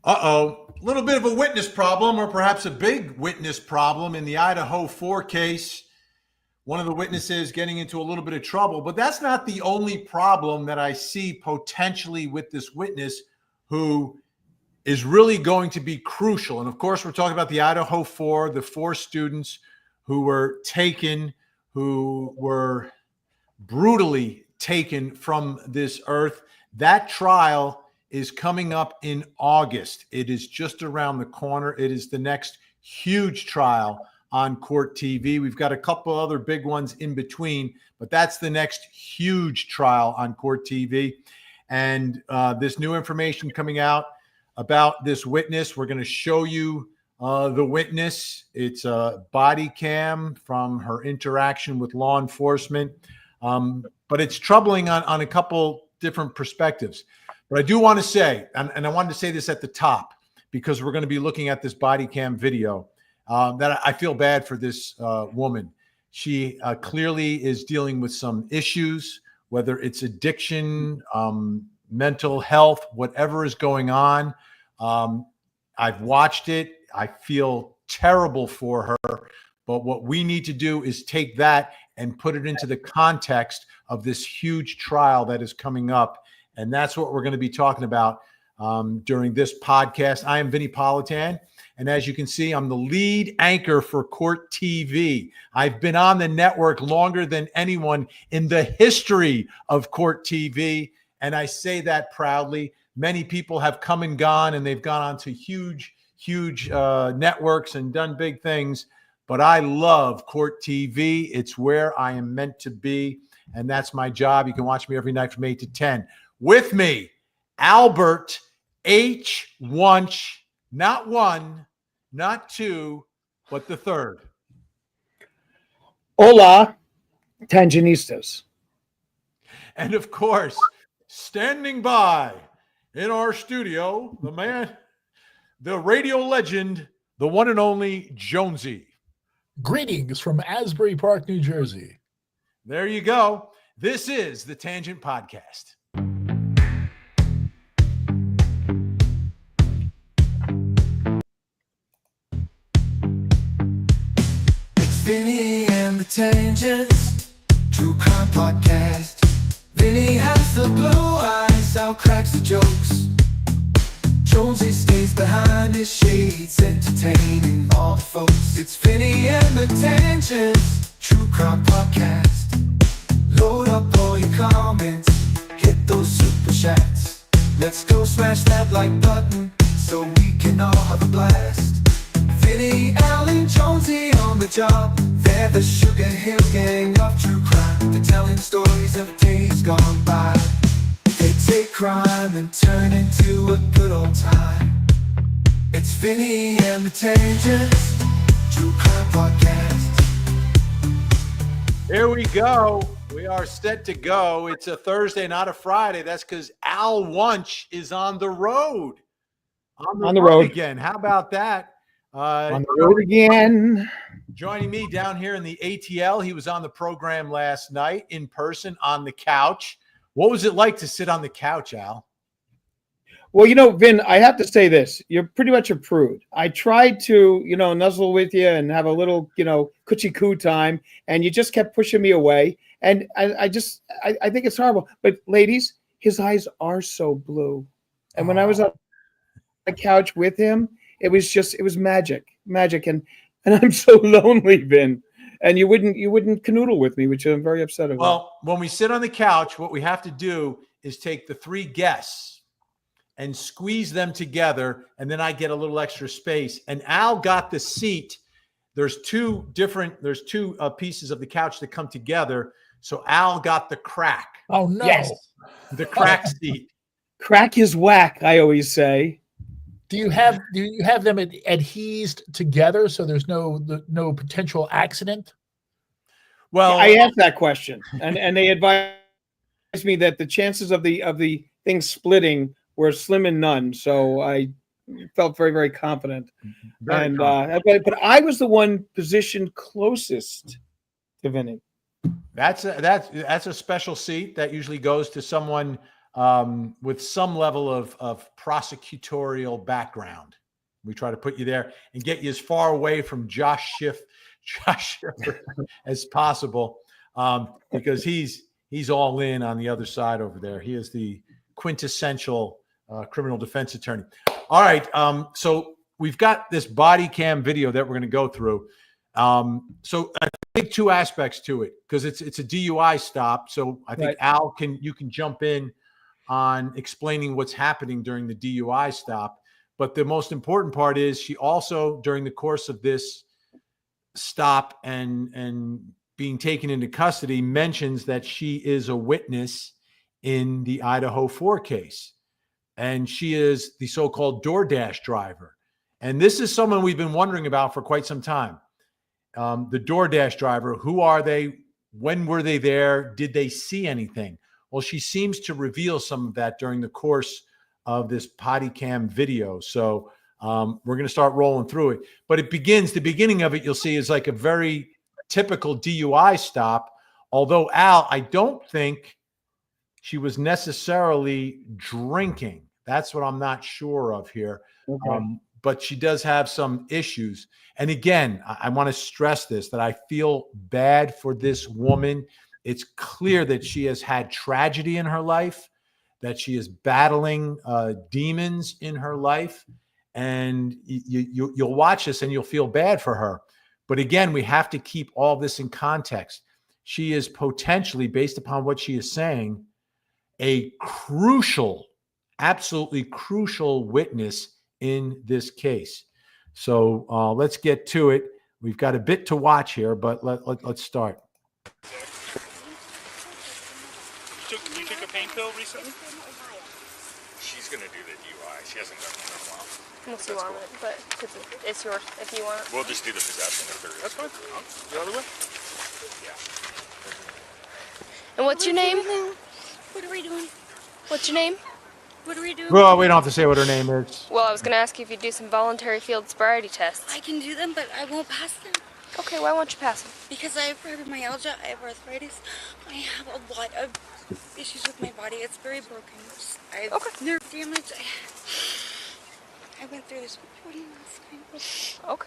Uh-oh, a little bit of a witness problem, or perhaps a big witness problem in the Idaho 4 case. One of the witnesses getting into a little bit of trouble, but that's not the only problem that I see potentially with this witness who is really going to be crucial. And of course, we're talking about the Idaho 4, the 4 students who were taken, who were brutally taken from this earth. That trial is coming up in August. It is just around the corner. It is the next huge trial on Court TV. We've got a couple other big ones in between, but that's the next huge trial on Court TV. And this new information coming out about this witness. We're going to show you the witness. It's a body cam from her interaction with law enforcement. But it's troubling on a couple different perspectives. But I do want to say, and I wanted to say this at the top, because we're going to be looking at this body cam video, that I feel bad for this woman. She clearly is dealing with some issues, whether it's addiction, mental health, whatever is going on. I've watched it. I feel terrible for her. But what we need to do is take that and put it into the context of this huge trial that is coming up. And that's what we're going to be talking about during this podcast. I am Vinnie Politan. And as you can see, I'm the lead anchor for Court TV. I've been on the network longer than anyone in the history of Court TV. And I say that proudly. Many people have come and gone, and they've gone on to huge networks and done big things. But I love Court TV. It's where I am meant to be. And that's my job. You can watch me every night from 8 to 10. With me, Albert H. Wunsch, not one, not two, but the third. Hola, Tangenistas. And of course, standing by in our studio, the man, the radio legend, the one and only Jonesy. Greetings from Asbury Park, New Jersey. There you go. This is the Tangent Podcast. Vinnie and the Tangents, True Crime Podcast. Vinnie has the blue eyes, Al cracks the jokes. Jonesy stays behind his shades, entertaining all the folks. It's Vinnie and the Tangents, True Crime Podcast. Load up all your comments, hit those super chats. Let's go smash that like button, so we can all have a blast. Vinnie, Al, and Jonesy on the job. They're the Sugar Hill Gang of true crime. They're telling stories of days gone by. They take crime and turn into a good old time. It's Vinnie and the Tangents, True Crime Podcast. Here we go. We are set to go. It's a Thursday, not a Friday. That's because Al Wunsch is on the road. On the road again. How about that? On the road again. Joining me down here in the ATL. He was on the program last night in person on the couch. What was it like to sit on the couch, Al? Well, Vin, I have to say this. You're pretty much a prude. I tried to, nuzzle with you and have a little, coochie-coo time, and you just kept pushing me away. And I think it's horrible. But ladies, his eyes are so blue. And when I was on the couch with him, it was magic. And I'm so lonely, Vin. And you wouldn't canoodle with me, which I'm very upset about. Well, when we sit on the couch, what we have to do is take the 3 guests and squeeze them together, and then I get a little extra space. And Al got the seat. There's two pieces of the couch that come together. So Al got the crack. Oh no! Yes. The crack seat. Crack is whack, I always say. Do you have them adhesed together so there's no potential accident? Well, I asked that question, and they advised me that the chances of the thing splitting were slim and none. So I felt very, very confident. But I was the one positioned closest to Vinnie. That's a special seat that usually goes to someone with some level of prosecutorial background. We try to put you there and get you as far away from Josh Schiffer as possible, because he's all in on the other side over there. He is the quintessential criminal defense attorney. All right, so we've got this body cam video that we're going to go through. So I think two aspects to it, because it's a DUI stop. So I think, right, Al, you can jump in on explaining what's happening during the DUI stop. But the most important part is she also, during the course of this stop and being taken into custody, mentions that she is a witness in the Idaho 4 case. And she is the so-called DoorDash driver. And this is someone we've been wondering about for quite some time. The DoorDash driver, who are they? When were they there? Did they see anything? Well, she seems to reveal some of that during the course of this body cam video. So we're going to start rolling through it. But the beginning of it, you'll see, is like a very typical DUI stop. Although, Al, I don't think she was necessarily drinking. That's what I'm not sure of here. Okay. But she does have some issues. And again, I want to stress this, that I feel bad for this woman. It's clear that she has had tragedy in her life, that she is battling demons in her life. And you'll watch this and you'll feel bad for her. But again, we have to keep all this in context. She is potentially, based upon what she is saying, a crucial, absolutely crucial witness in this case. So let's get to it. We've got a bit to watch here, but let's start. You took a pain pill recently? She's going to do the DUI. She hasn't done it in a while. Unless you want it, but it's yours if you want it. We'll just do the possession if there is. That's fine. The other way? Yeah. And what's your name? What are we doing? What's your name? What are we doing? Well, we don't have to say what her name is. Well, I was going to ask you if you'd do some voluntary field sobriety tests. I can do them, but I won't pass them. Okay, why won't you pass them? Because I have fibromyalgia, I have arthritis, I have a lot of issues with my body. It's very broken. I have nerve damage. I went through this before last time.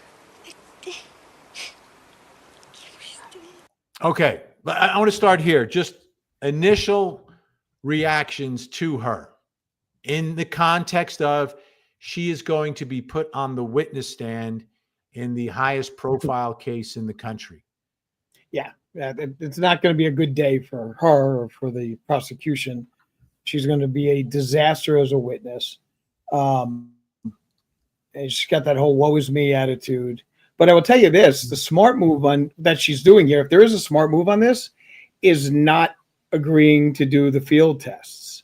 Okay. Okay, but I want to start here. Just initial reactions to her in the context of she is going to be put on the witness stand in the highest profile case in the country. Yeah, it's not going to be a good day for her or for the prosecution. She's going to be a disaster as a witness. And she's got that whole woe is me attitude. But I will tell you this, the smart move that she's doing here, if there is a smart move on this, is not agreeing to do the field tests.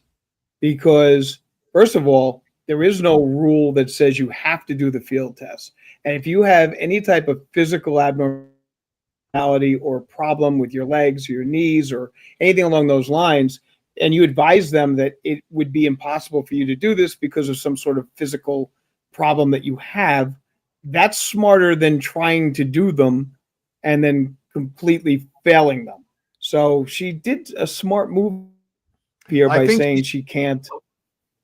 Because, first of all, there is no rule that says you have to do the field tests. And if you have any type of physical abnormality or problem with your legs or your knees or anything along those lines, and you advise them that it would be impossible for you to do this because of some sort of physical problem that you have, that's smarter than trying to do them and then completely failing them. So she did a smart move here by saying she can't.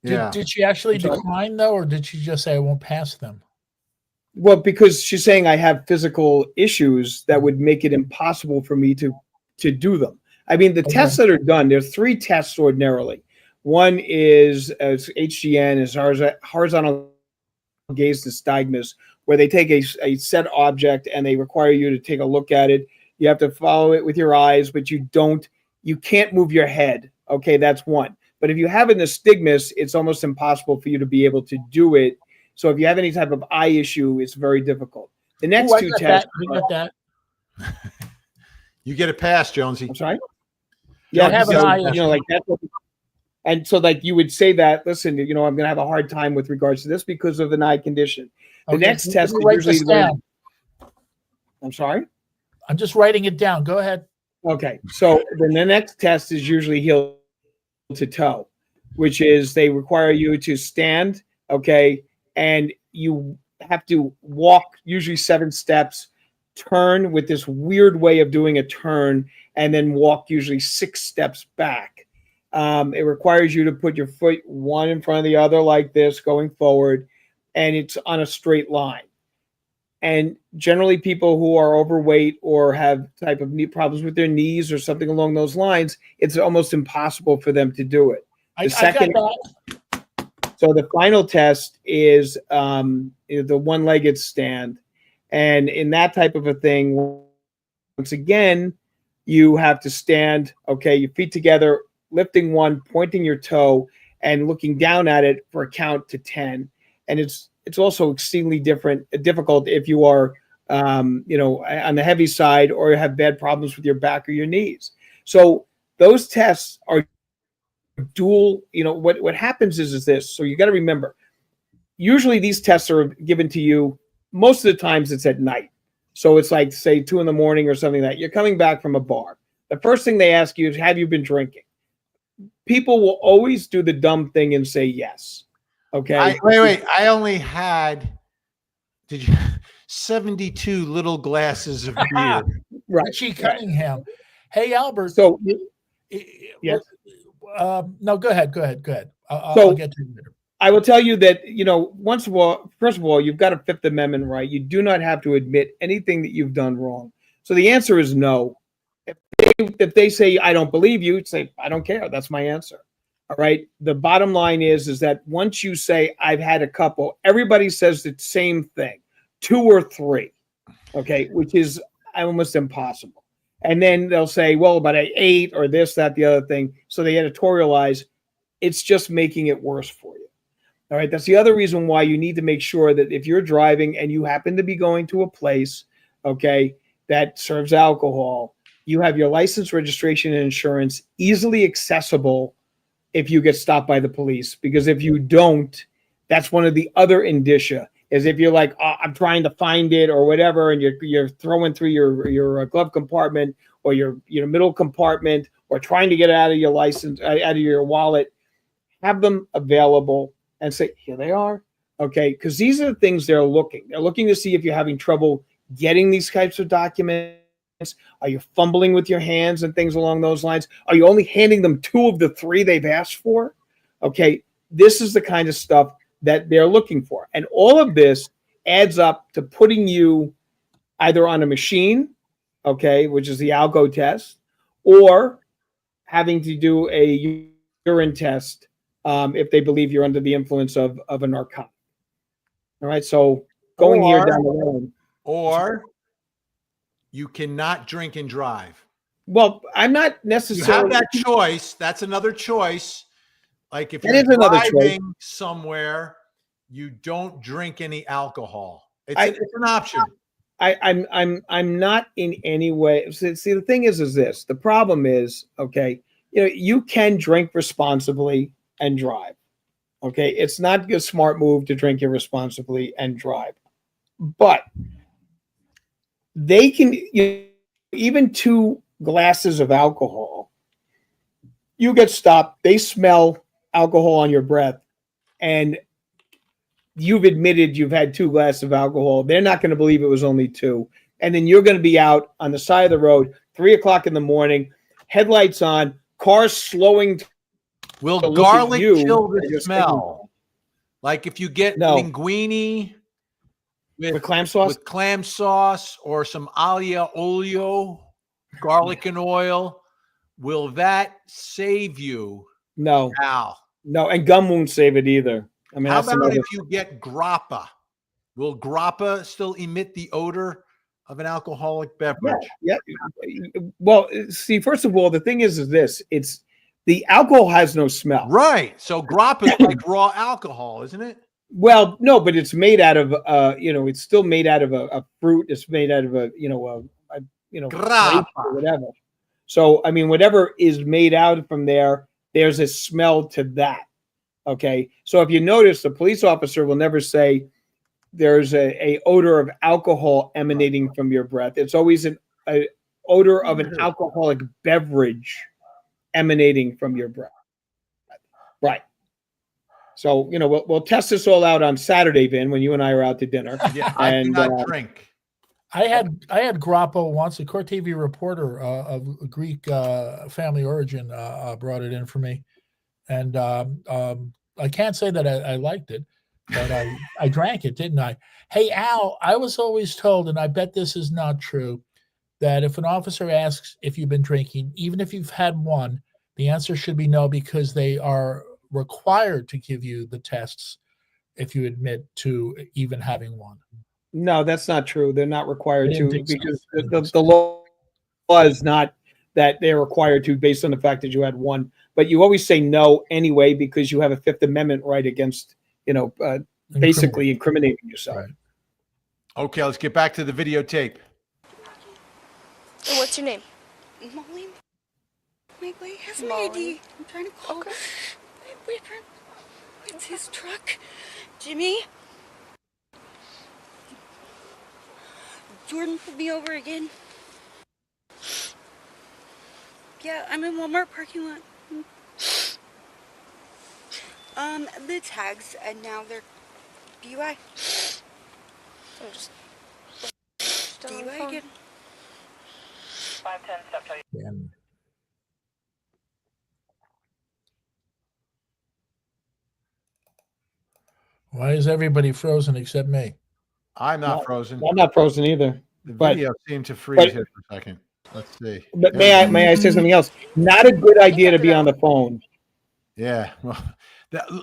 Did she actually decline, though, or did she just say, I won't pass them? Well, because she's saying I have physical issues that would make it impossible for me to do them. I mean, the tests that are done, there's 3 tests ordinarily. One is HGN, is horizontal gaze nystagmus, where they take a set object and they require you to take a look at it. You have to follow it with your eyes, but you can't move your head. Okay, that's one. But if you have a nystagmus, it's almost impossible for you to be able to do it. So if you have any type of eye issue, it's very difficult. The next 2 tests. You get a pass, Jonesy. I'm sorry? Yeah, have an eye issue. Like that's what, and so like you would say that, listen, I'm going to have a hard time with regards to this because of an eye condition. The next test is usually I'm sorry? I'm just writing it down. Go ahead. Okay. So then the next test is usually heel to toe, which is they require you to stand, okay, and you have to walk usually 7 steps, turn with this weird way of doing a turn, and then walk usually 6 steps back. It requires you to put your foot one in front of the other like this going forward, and it's on a straight line. And generally people who are overweight or have type of knee problems with their knees or something along those lines, it's almost impossible for them to do it. I got that. So the final test is the one-legged stand. And in that type of a thing, once again, you have to stand, okay, your feet together, lifting one, pointing your toe, and looking down at it for a count to 10. And it's also extremely difficult if you are, on the heavy side or have bad problems with your back or your knees. So those tests are dual. What happens is this. So you got to remember, usually these tests are given to you. Most of the times it's at night. So it's like, say, 2 a.m. or something like that. You're coming back from a bar. The first thing they ask you is, have you been drinking? People will always do the dumb thing and say yes. Okay. Wait. I only had 72 little glasses of beer. Right. Richie Cunningham. Hey, Albert. So yes. No, go ahead. I'll get to you later. I will tell you that, first of all, you've got a Fifth Amendment right. You do not have to admit anything that you've done wrong. So the answer is no. If they say, I don't believe you, say, I don't care. That's my answer. All right. The bottom line is that once you say, I've had a couple, everybody says the same thing, 2 or 3. Okay. Which is almost impossible. And then they'll say, well, but I 8 or this, that, the other thing. So they editorialize. It's just making it worse for you. All right. That's the other reason why you need to make sure that if you're driving and you happen to be going to a place, okay, that serves alcohol, you have your license, registration, and insurance easily accessible if you get stopped by the police. Because if you don't, that's one of the other indicia, is if you're like, oh, I'm trying to find it or whatever, and you're throwing through your glove compartment or your middle compartment or trying to get it out of your license, out of your wallet, have them available and say, here they are. Okay, because these are the things they're looking. They're looking to see if you're having trouble getting these types of documents. Are you fumbling with your hands and things along those lines? Are you only handing them 2 of the 3 they've asked for? Okay, this is the kind of stuff that they're looking for. And all of this adds up to putting you either on a machine, okay, which is the alco test, or having to do a urine test if they believe you're under the influence of a narcotic. All right, so going here down the road. Or you cannot drink and drive. Well, I'm not necessarily. You have that choice. That's another choice. Like if That you're is another choice. driving somewhere, you don't drink any alcohol. It's an option. I'm not in any way. See, the thing is this. The problem is, okay, you can drink responsibly and drive. Okay, it's not a smart move to drink irresponsibly and drive, but they can, even 2 glasses of alcohol, you get stopped, they smell alcohol on your breath, and you've admitted you've had 2 glasses of alcohol. They're not going to believe it was only 2. And then you're going to be out on the side of the road, 3 o'clock in the morning, headlights on, cars slowing. Will garlic kill the smell? Like if you get linguine with clam sauce, or some aglio olio, garlic and oil, will that save you? No. Al? No, and gum won't save it either. I mean, how about if you get grappa? Will grappa still emit the odor of an alcoholic beverage? Yeah. Well, see, first of all, the thing is this: it's the alcohol has no smell. Right. So grappa is like raw alcohol, isn't it? Well, no, but it's made out of it's still made out of a fruit. It's made out of grappa or whatever. So I mean, whatever is made out from there, there's a smell to that. Okay. So if you notice, the police officer will never say there's a odor of alcohol emanating from your breath. It's always an odor of an alcoholic beverage emanating from your breath. Right. So, we'll test this all out on Saturday, Vin, when you and I are out to dinner. Yeah, I do not drink. I had Grappo once, a Court TV reporter of Greek family origin, brought it in for me, and I can't say that I liked it, but I drank it, didn't I? Hey Al, I was always told, and I bet this is not true, that if an officer asks if you've been drinking, even if you've had one, the answer should be no, because they are required to give you the tests if you admit to even having one. No, that's not true. They're not required I didn't to think so. because the law is not that they're required to based on the fact that you had one. But you always say no anyway because you have a Fifth Amendment right against, basically incriminating yourself. Right. Okay, let's get back to the videotape. And what's your name? Molly. My boy has my Molly. ID. I'm trying to call my boyfriend. It's his truck. Jimmy. Jordan pulled me over again. Yeah, I'm in Walmart parking lot. The tags, and now they're DUI. I'm just DUI again. And why is everybody frozen except me? I'm not No, frozen. I'm not frozen either. The but- video seemed to freeze here for a second. Let's see. But may I say something else? Not a good idea to be on the phone. Yeah. Well,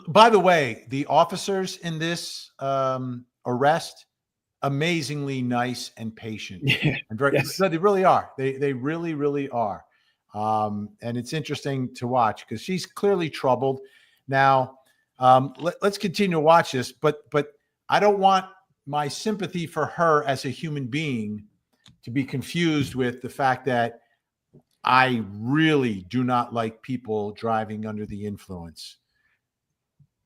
by the way, the officers in this arrest, amazingly nice and patient. Yeah. And very, Yes. so they really are. They really, really are. And it's interesting to watch because she's clearly troubled. Now, let's continue to watch this, but I don't want my sympathy for her as a human being to be confused with the fact that I really do not like people driving under the influence.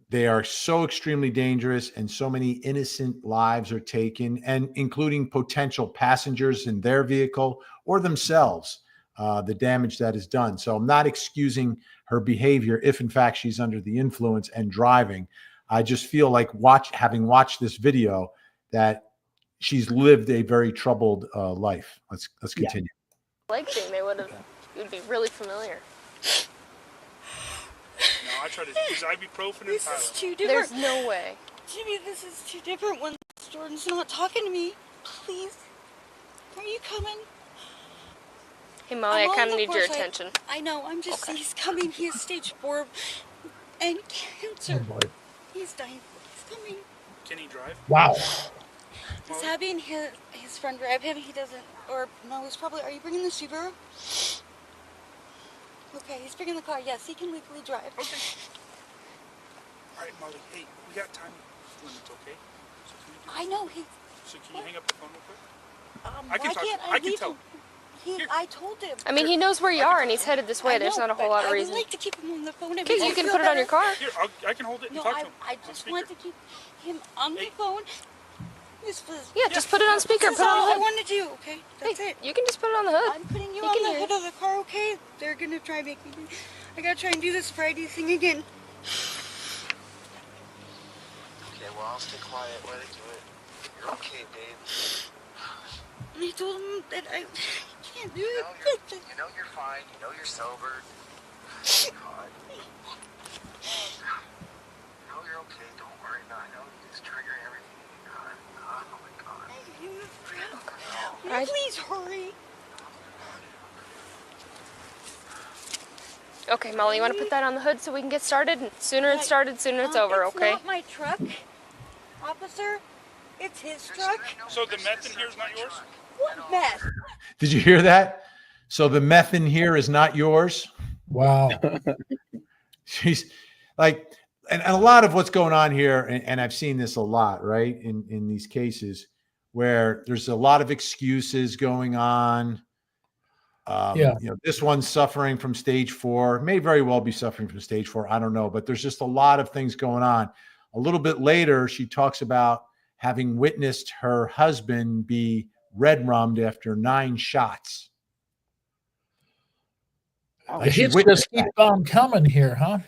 They are so extremely dangerous, and so many innocent lives are taken, and including potential passengers in their vehicle or themselves, the damage that is done. So I'm not excusing her behavior if in fact she's under the influence and driving. I just feel like having watched this video that she's lived a very troubled life. Let's continue. leg thing. They would have. It would be really familiar. No, I try to use ibuprofen and This is Tylenol. too different. There's no way. Jimmy, this is too different when Jordan's not talking to me. Please. Are you coming? Hey Molly, I'm I on kind of the need your course. attention. I know, I'm just, Okay. he's coming. He has stage 4 and Oh cancer. boy. He's dying. He's coming. Can he drive? Wow. He's having his friend drive him. He doesn't, or no, he's probably, are you bringing the Subaru? Okay, he's bringing the car. Yes, he can legally drive. Okay. All right, Molly. Hey, we got time limits, okay? So can you do I know, So can you hang up the phone real quick? why can talk- can't I can leave tell. him? Here. I told him. I mean, he knows where you are, and he's headed this way. I There's know, not a whole but lot of I reason. would like to keep him on the phone. Because you can put it on your car. Here, I can hold it and No, talk to him. I On just speaker. want to keep him on the phone. This was. Yeah, just put it on speaker. This Put is it on all the I hood. want to do. Okay, that's Hey, it. you can just put it on the hood. I'm putting you He on can the hear hood of the car. Okay, they're gonna try making me. I gotta try and do this Friday thing again. Okay, well, I'll stay quiet. Let it do it. You're okay, babe. I told him that I can't do You it. know you're fine. You know you're sober. God. No, you're okay. Don't worry about it. I know it's triggering everything. God. Oh, my God. Right. Please hurry. Okay, Molly, you want to put that on the hood so we can get started? And sooner it's started, sooner it's over, It's okay? not my truck, officer. It's his truck. So the meth in here is not yours? What mess? Did you hear that? So the meth in here is not yours. Wow. She's like, and a lot of what's going on here, and I've seen this a lot, right? In these cases where there's a lot of excuses going on. Yeah. You know, this one's suffering from stage 4, may very well be suffering from stage 4. I don't know, but there's just a lot of things going on. A little bit later, she talks about having witnessed her husband be red rummed after 9 shots. The hits just keep on coming here, huh?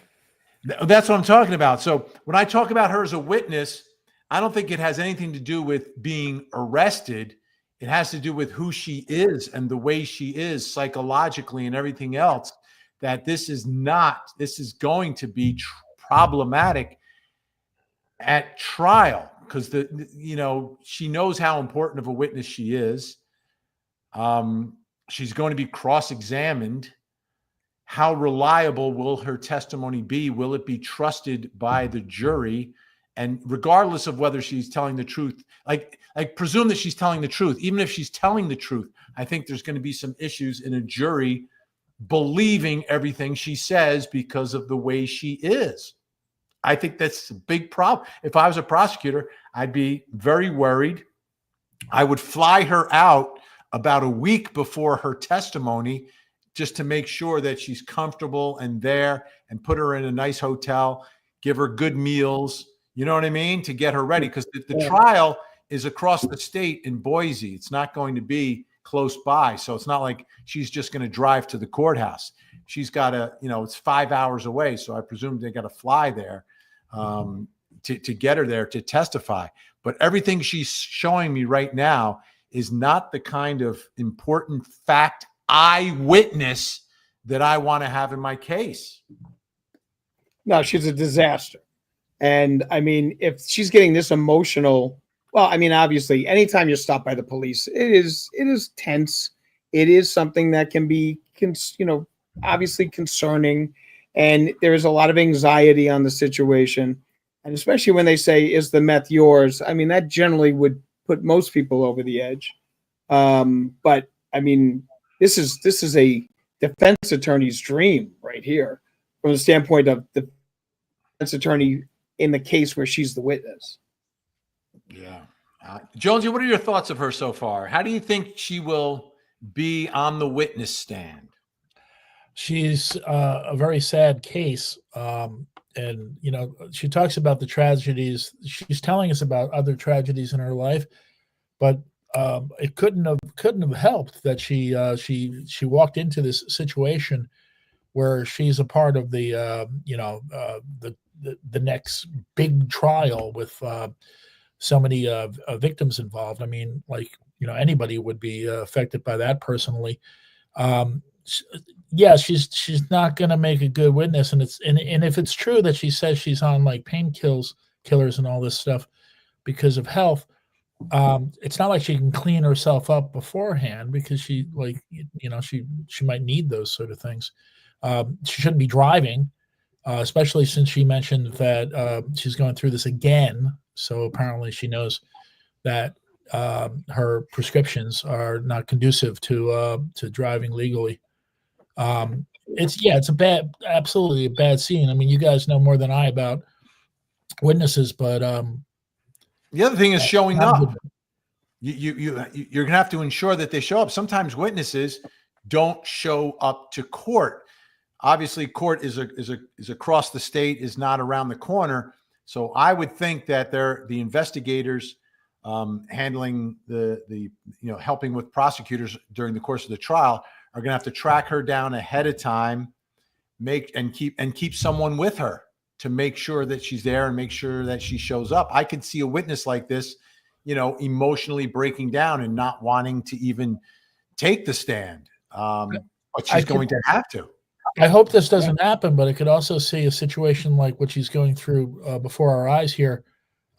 That's what I'm talking about. So when I talk about her as a witness, I don't think it has anything to do with being arrested. It has to do with who she is and the way she is psychologically and everything else, that this is going to be problematic at trial, because she knows how important of a witness she is. She's going to be cross-examined. How reliable will her testimony be? Will it be trusted by the jury? And regardless of whether she's telling the truth, like presume that she's telling the truth. Even if she's telling the truth, I think there's going to be some issues in a jury believing everything she says because of the way she is. I think that's a big problem. If I was a prosecutor, I'd be very worried. I would fly her out about a week before her testimony just to make sure that she's comfortable and there, and put her in a nice hotel, give her good meals, you know what I mean, to get her ready. Because the trial is across the state in Boise. It's not going to be close by. So it's not like she's just going to drive to the courthouse. She's got to, it's 5 hours away. So I presume they got to fly there to get her there to testify. But everything she's showing me right now is not the kind of important fact eyewitness that I want to have in my case. No, she's a disaster. And I mean, if she's getting this emotional, well, I mean, obviously, anytime you're stopped by the police, it is tense. It is something that can be, obviously concerning. And there is a lot of anxiety on the situation. And especially when they say, is the meth yours? I mean, that generally would put most people over the edge. But I mean, this is a defense attorney's dream right here, from the standpoint of the defense attorney in the case where she's the witness. Yeah. Jonesy, what are your thoughts of her so far? How do you think she will be on the witness stand? She's a very sad case. And, she talks about the tragedies. She's telling us about other tragedies in her life, but it couldn't have helped that she walked into this situation where she's a part of the next big trial with so many victims involved. I mean, anybody would be affected by that personally. She's not going to make a good witness, and if it's true that she says she's on like killers and all this stuff because of health, it's not like she can clean herself up beforehand, because she might need those sort of things. She shouldn't be driving, especially since she mentioned that she's going through this again. So apparently she knows that her prescriptions are not conducive to driving legally. It's absolutely a bad scene. I mean, you guys know more than I about witnesses, but the other thing is showing up. You're going to have to ensure that they show up. Sometimes witnesses don't show up to court. Obviously, court is across the state, is not around the corner. So I would think that the investigators handling the helping with prosecutors during the course of the trial are going to have to track her down ahead of time, keep someone with her to make sure that she's there and make sure that she shows up. I could see a witness like this, emotionally breaking down and not wanting to even take the stand. But she's going to have to. I hope this doesn't happen, but I could also see a situation like what she's going through before our eyes here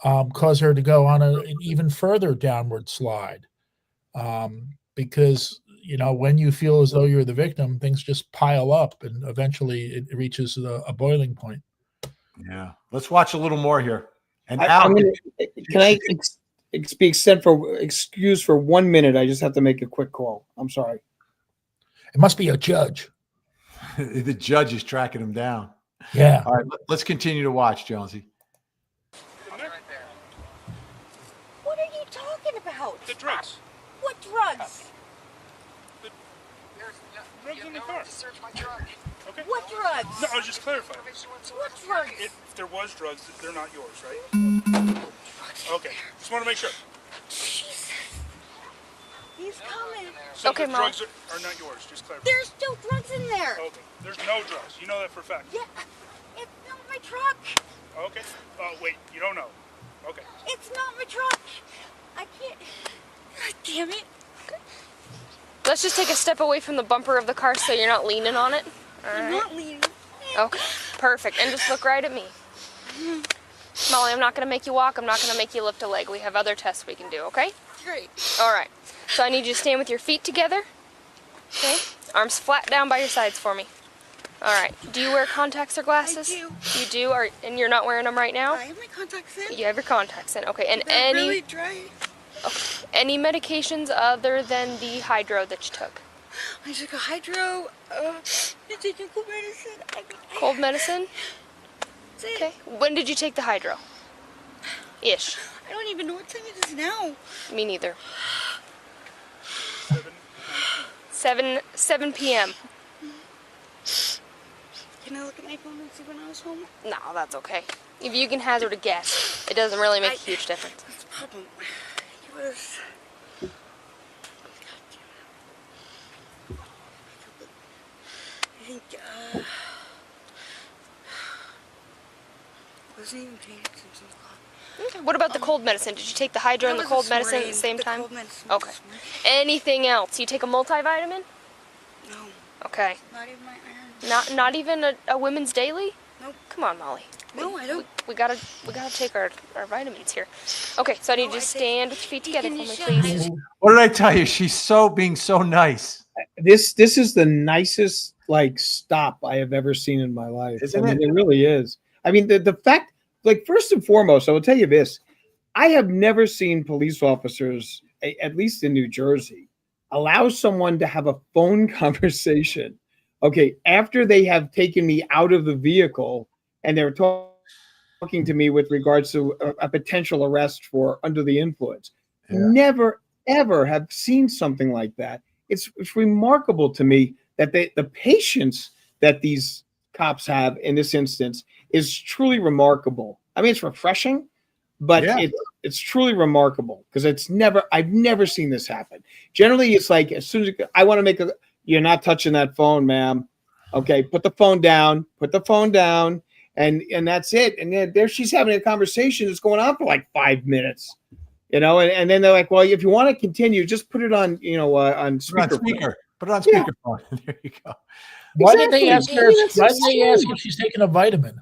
cause her to go on an even further downward slide. Because, when you feel as though you're the victim, things just pile up and eventually it reaches a boiling point. Yeah. Let's watch a little more here. And can I be excused for 1 minute? I just have to make a quick call. I'm sorry. It must be a judge. The judge is tracking him down. Yeah. All right. Let's continue to watch, Jonesy. What are you talking about? The drugs. What drugs? Drugs in the car. Search my truck. Okay. What drugs? No, I was just clarifying. What drugs? If there was drugs, they're not yours, right? Okay. Just want to make sure. Jesus. He's coming. So Okay, the Mom. drugs are not yours. Just clarify. There's no drugs in there. Okay. There's no drugs. You know that for a fact. Yeah. It's not my truck. Okay. Wait. You don't know. Okay. It's not my truck. I can't. God damn damn it. Let's just take a step away from the bumper of the car so you're not leaning on it. All I'm right. not leaving. Okay, perfect. And just look right at me. Molly, I'm not going to make you walk. I'm not going to make you lift a leg. We have other tests we can do, okay? Great. All right. So I need you to stand with your feet together. Okay? Arms flat down by your sides for me. All right. Do you wear contacts or glasses? I do. You do? And you're not wearing them right now? I have my contacts in. You have your contacts in. Okay. And They're really dry. any medications other than the hydro that you took? I took a hydro. I'm taking cold medicine. Cold medicine? That's it. Okay. When did you take the hydro? Ish. I don't even know what time it is now. Me neither. 7 p.m. Can I look at my phone and see when I was home? No, that's okay. If you can hazard a guess, it doesn't really make a huge difference. That's the problem. It was... God damn it. I think, it wasn't even paying attention to the clock. Okay. What about the cold medicine? Did you take the hydro and the That was cold this medicine at the morning. same The time? cold medicine was Okay. this morning. Anything else? You take a multivitamin? No, Okay. not even my iron. Not even a women's daily? Nope. Come on, Molly. No, I don't. We gotta take our vitamins here. Okay, so I need you to I think- stand with your feet together for me, Deacon, please. What did I tell you? She's being so nice. This is the nicest like stop I have ever seen in my life. Isn't I mean, it? it really is. I mean, the fact, like, first and foremost, I will tell you this: I have never seen police officers, at least in New Jersey, allow someone to have a phone conversation. Okay, after they have taken me out of the vehicle and they're talking to me with regards to a potential arrest for under the influence. Yeah. Never ever have seen something like that. It's remarkable to me that the patience that these cops have in this instance is truly remarkable. I mean, it's refreshing, but Yeah. it's truly remarkable because I've never seen this happen. Generally, it's like as soon as I want to you're not touching that phone, ma'am. Okay, put the phone down, and that's it. And then there she's having a conversation that's going on for like 5 minutes. And then they're like, well, if you want to continue, just put it on, on Put it on speaker. speaker. Put it on Yeah. speakerphone. There you go. Why did they ask Exactly. her? That's Why did they ask insane. if she's taking a vitamin?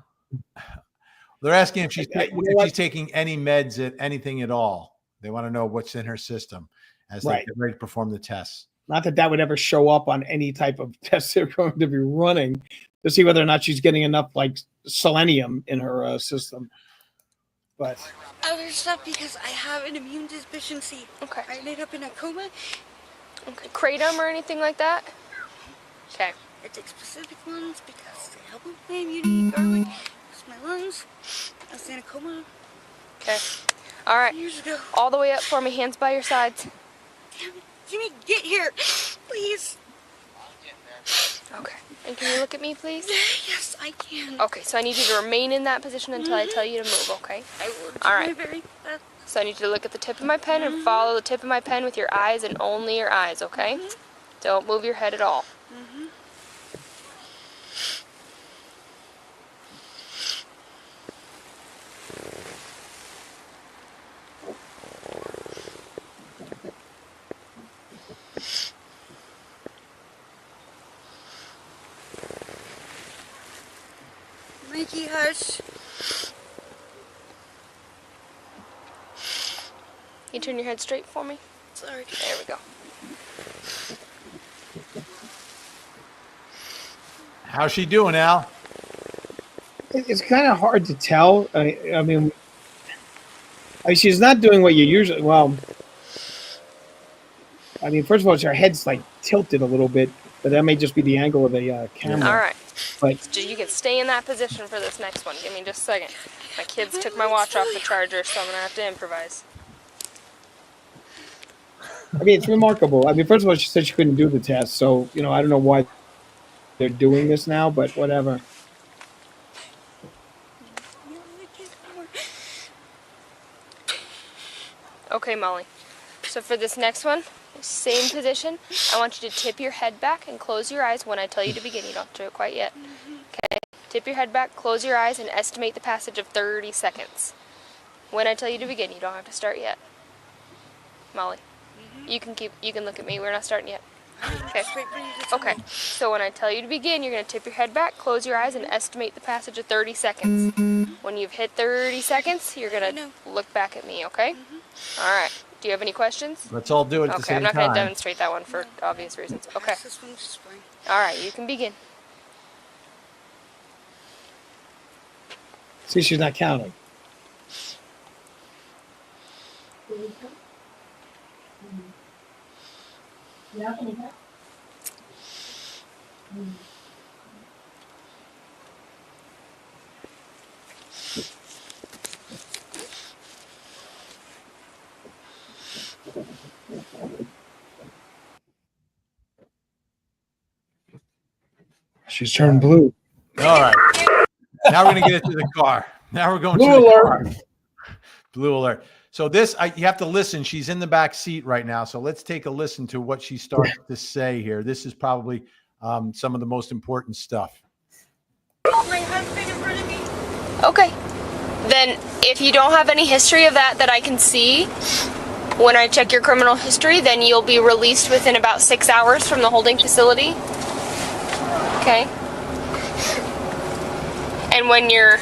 They're asking if she's You know what? taking any meds at anything at all. They want to know what's in her system as they Right. get ready to perform the tests. Not that would ever show up on any type of test they're going to be running to see whether or not she's getting enough like selenium in her system. But Other stuff because I have an immune deficiency. Okay. I ended up in a coma. Okay. Kratom or anything like that? Okay. I take specific ones because they help with my immunity. Garlic, it's my lungs. I was in a coma Okay. All right. years ago. All the way up for me, hands by your sides. Damn it, Jimmy, get here, please. Okay. And can you look at me, please? Yes, I can. Okay, so I need you to remain in that position until I tell you to move, okay? I will do All my right. very best. So I need you to look at the tip of my pen and follow the tip of my pen with your eyes and only your eyes, okay? Don't move your head at all. Mikey, hush. You turn your head straight for me. Sorry. There we go. How's she doing, Al? it's kind of hard to tell. I mean, she's not doing what you usually. Well, I mean, first of all, her head's like tilted a little bit, but that may just be the angle of the camera. All right. But So you can stay in that position for this next one. Give me just a second. My kids took my watch off the charger, so I'm going to have to improvise. I mean, it's remarkable. I mean, first of all, she said she couldn't do the test, so I don't know why they're doing this now, but whatever. Okay, Molly. So for this next one, same position. I want you to tip your head back and close your eyes when I tell you to begin. You don't have to do it quite yet. Okay. Tip your head back, close your eyes, and estimate the passage of 30 seconds. When I tell you to begin, you don't have to start yet. Molly. You can look at me. We're not starting yet. Okay. Just wait for you to tell Okay. me. So when I tell you to begin, you're going to tip your head back, close your eyes, and estimate the passage of 30 seconds. When you've hit 30 seconds, you're going to look back at me, okay? All right. Do you have any questions? Let's all do it at the Okay, same I'm not going to time. demonstrate that one for obvious reasons. Okay. Pass this one this way. All right, you can begin. See, she's not counting. She's turned blue. All right. Now we're going to get into the car. Now we're going Blue to the alert. car. Blue alert. So this, you have to listen. She's in the back seat right now. So let's take a listen to what she starts to say here. This is probably some of the most important stuff. My husband in front of me. Okay. Then if you don't have any history of that I can see, when I check your criminal history, then you'll be released within about 6 hours from the holding facility. Okay. And when you're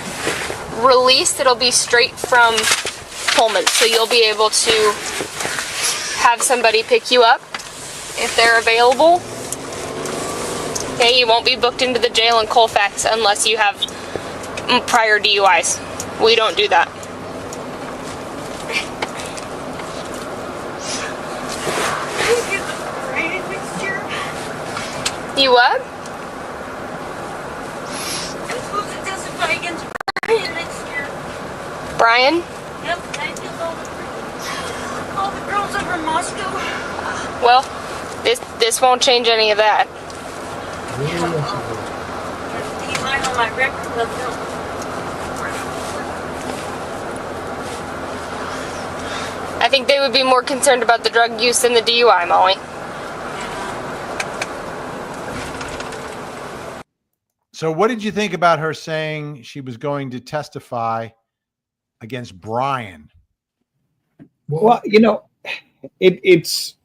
released, it'll be straight from Pullman. So you'll be able to have somebody pick you up if they're available. Okay, you won't be booked into the jail in Colfax unless you have prior DUIs. We don't do that. You what? I'm supposed to testify against Bryan next year. Bryan? Yep, I killed all the girls over in Moscow. Well, this won't change any of that. DUI on my record, they'll kill me. I think they would be more concerned about the drug use than the DUI, Molly. So what did you think about her saying she was going to testify against Bryan? Well, you know, it's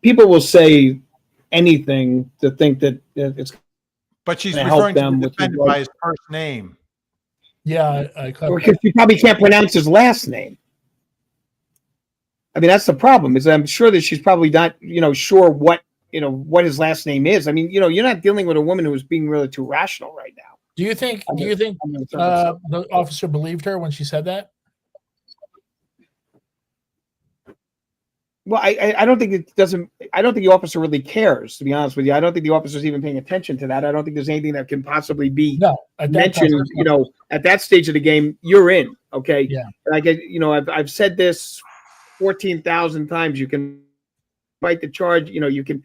people will say anything to think that it's But she's gonna help referring to them the with defendant regard- by his first name. Yeah, I caught because you probably can't pronounce his last name. I mean, that's the problem. Is I'm sure that she's probably not, sure what his last name is. I mean, you're not dealing with a woman who is being really too rational right now. Do you think under the circumstances. the officer believed her when she said that? Well, I don't think it doesn't. I don't think the officer really cares. To be honest with you, I don't think the officer's even paying attention to that. I don't think there's anything that can possibly be No, at that point, mentioned. At that stage of the game, you're in. Okay. Yeah. Like I've said this 14,000 times. You can fight the charge. You can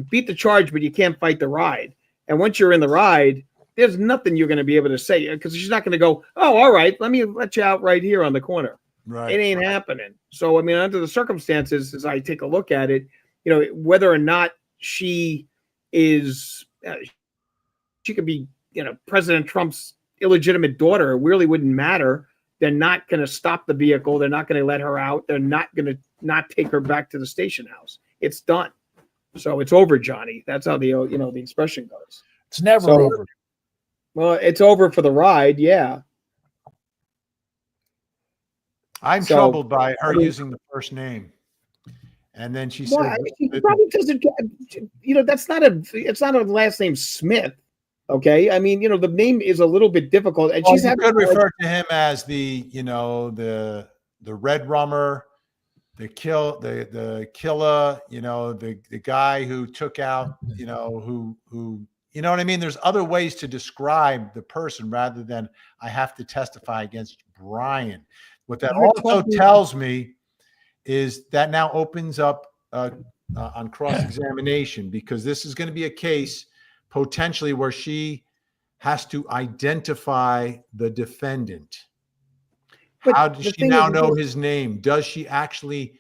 beat the charge, but you can't fight the ride. And once you're in the ride, there's nothing you're going to be able to say because she's not going to go, oh, all right, let me let you out right here on the corner. Right. It ain't happening. So, I mean, under the circumstances, as I take a look at it, whether or not she is, she could be, President Trump's illegitimate daughter, it really wouldn't matter. They're not going to stop the vehicle. They're not going to let her out. They're not going to not take her back to the station house. It's done. So it's over, Johnny. That's how the expression goes. it's never So- over. Well, it's over for the ride. Yeah. I'm So- troubled by her using the first name. And then she Well, said, he probably doesn't. It's not a last name Smith. Okay, I mean, the name is a little bit difficult, and well, she's you having could refer to him as the red rummer, the killer, the guy who took out, who you know what I mean? There's other ways to describe the person rather than I have to testify against Bryan. What that You're also talking- tells me is that now opens up on cross-examination because this is going to be a case potentially where she has to identify the defendant. But How does the she thing now is- know his name? Does she actually,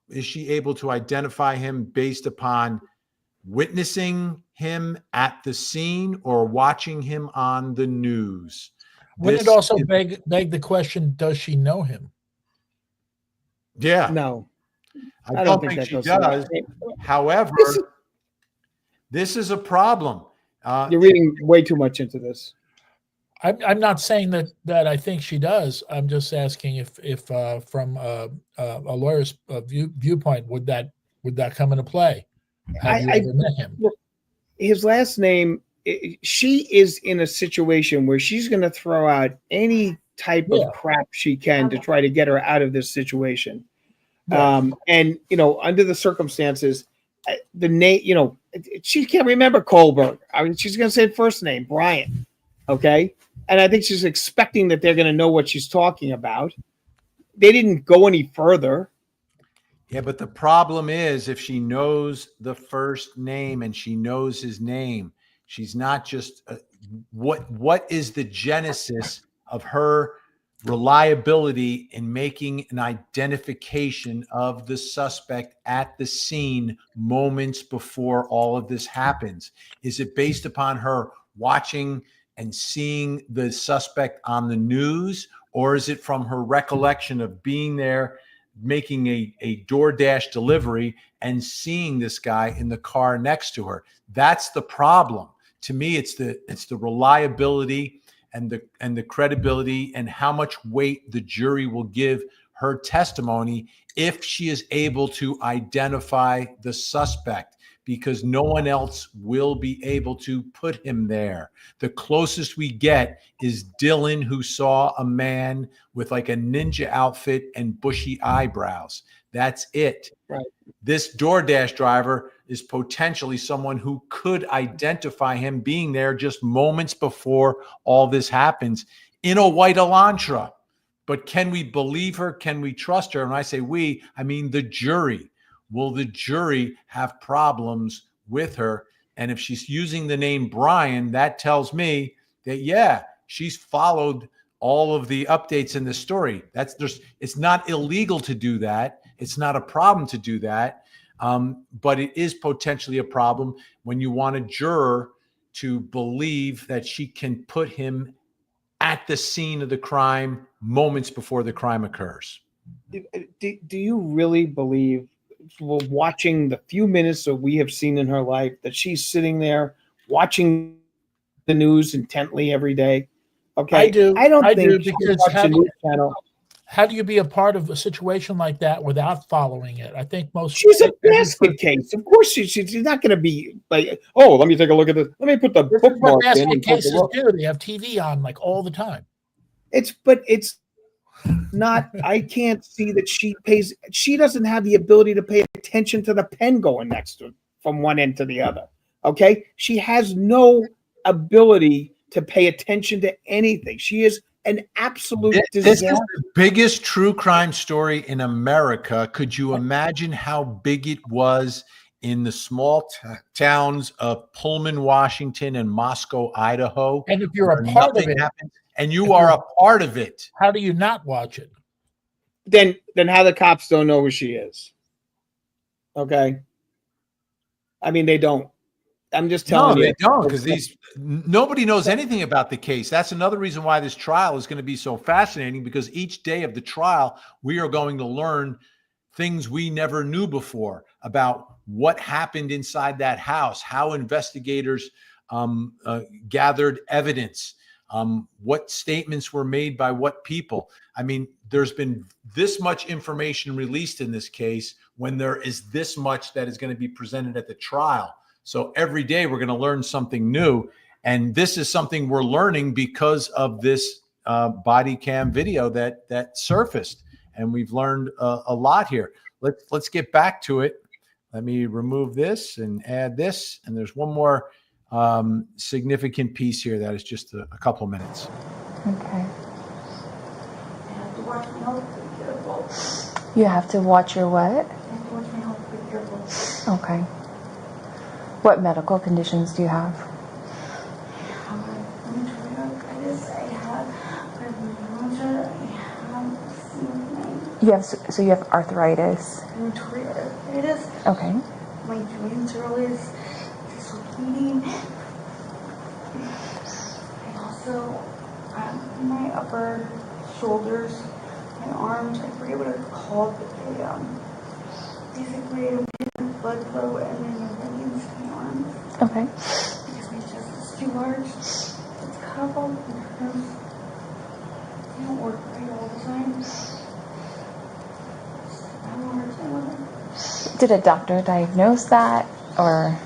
is she able to identify him based upon witnessing him at the scene or watching him on the news? Wouldn't This it also is- beg the question, does she know him? Yeah. No, I don't think she does. However, this is a problem. You're reading way too much into this. I'm not saying that I think she does. I'm just asking if from a lawyer's viewpoint, would that come into play? Have you ever met him? Look, his last name. She is in a situation where she's going to throw out any type of crap she can to try to get her out of this situation. And under the circumstances, the name, she can't remember Kohberger. I mean, she's going to say first name, Bryan. Okay. And I think she's expecting that they're going to know what she's talking about. They didn't go any further. Yeah, but the problem is if she knows the first name and she knows his name, she's not just what is the genesis of her reliability in making an identification of the suspect at the scene moments before all of this happens? Is it based upon her watching and seeing the suspect on the news, or is it from her recollection of being there, making a DoorDash delivery and seeing this guy in the car next to her? That's the problem. To me, it's the reliability and the credibility and how much weight the jury will give her testimony if she is able to identify the suspect, because no one else will be able to put him there. The closest we get is Dylan, who saw a man with like a ninja outfit and bushy eyebrows. That's it. Right. This DoorDash driver is potentially someone who could identify him being there just moments before all this happens in a white Elantra. But can we believe her? Can we trust her? And when I say we, I mean the jury. Will the jury have problems with her? And if she's using the name Bryan, that tells me that, yeah, she's followed all of the updates in the story. It's not illegal to do that. It's not a problem to do that. But it is potentially a problem when you want a juror to believe that she can put him at the scene of the crime moments before the crime occurs. Do you really believe, watching the few minutes that we have seen in her life, that she's sitting there watching the news intently every day? Okay, I do. I don't think do, she because watches the news channel. How do you be a part of a situation like that without following it? I think most. She's a basket case. Of course, she's not going to be like, oh, let me take a look at this. Let me put the This is what bookmark in. basket And take a cases look. do. They have TV on like all the time. It's not. I can't see that she pays. She doesn't have the ability to pay attention to the pen going next to from one end to the other. Okay, she has no ability to pay attention to anything. She is an absolute disaster. This is the biggest true crime story in America. Could you imagine how big it was in the small towns of Pullman, Washington, and Moscow, Idaho? And if you're a part of it, happens, and you are a part of it, how do you not watch it? Then how the cops don't know who she is? Okay, I mean, they don't. I'm just telling you. No, they don't, because nobody knows anything about the case. That's another reason why this trial is going to be so fascinating, because each day of the trial, we are going to learn things we never knew before about what happened inside that house, how investigators gathered evidence, what statements were made by what people. I mean, there's been this much information released in this case when there is this much that is going to be presented at the trial. So every day we're going to learn something new. And this is something we're learning because of this body cam video that surfaced. And we've learned a lot here. Let's get back to it. Let me remove this and add this. And there's one more significant piece here that is just a couple minutes. Okay. I have to watch my health, be careful. You have to watch your what? I have to watch my health, be careful. Okay. What medical conditions do you have? I have rheumatoid, I have fibromyalgia, You have arthritis. rheumatoid arthritis. Okay. My joints are always dislocating. I also, my upper shoulders, my arms, I forget what it's called, but basically it'll be the blood flow and then your veins in your arms. Okay. Because my chest is too large. It's cut off all the nerves. They don't work right all the time. I have a hard time with it. Did a doctor diagnose that, or?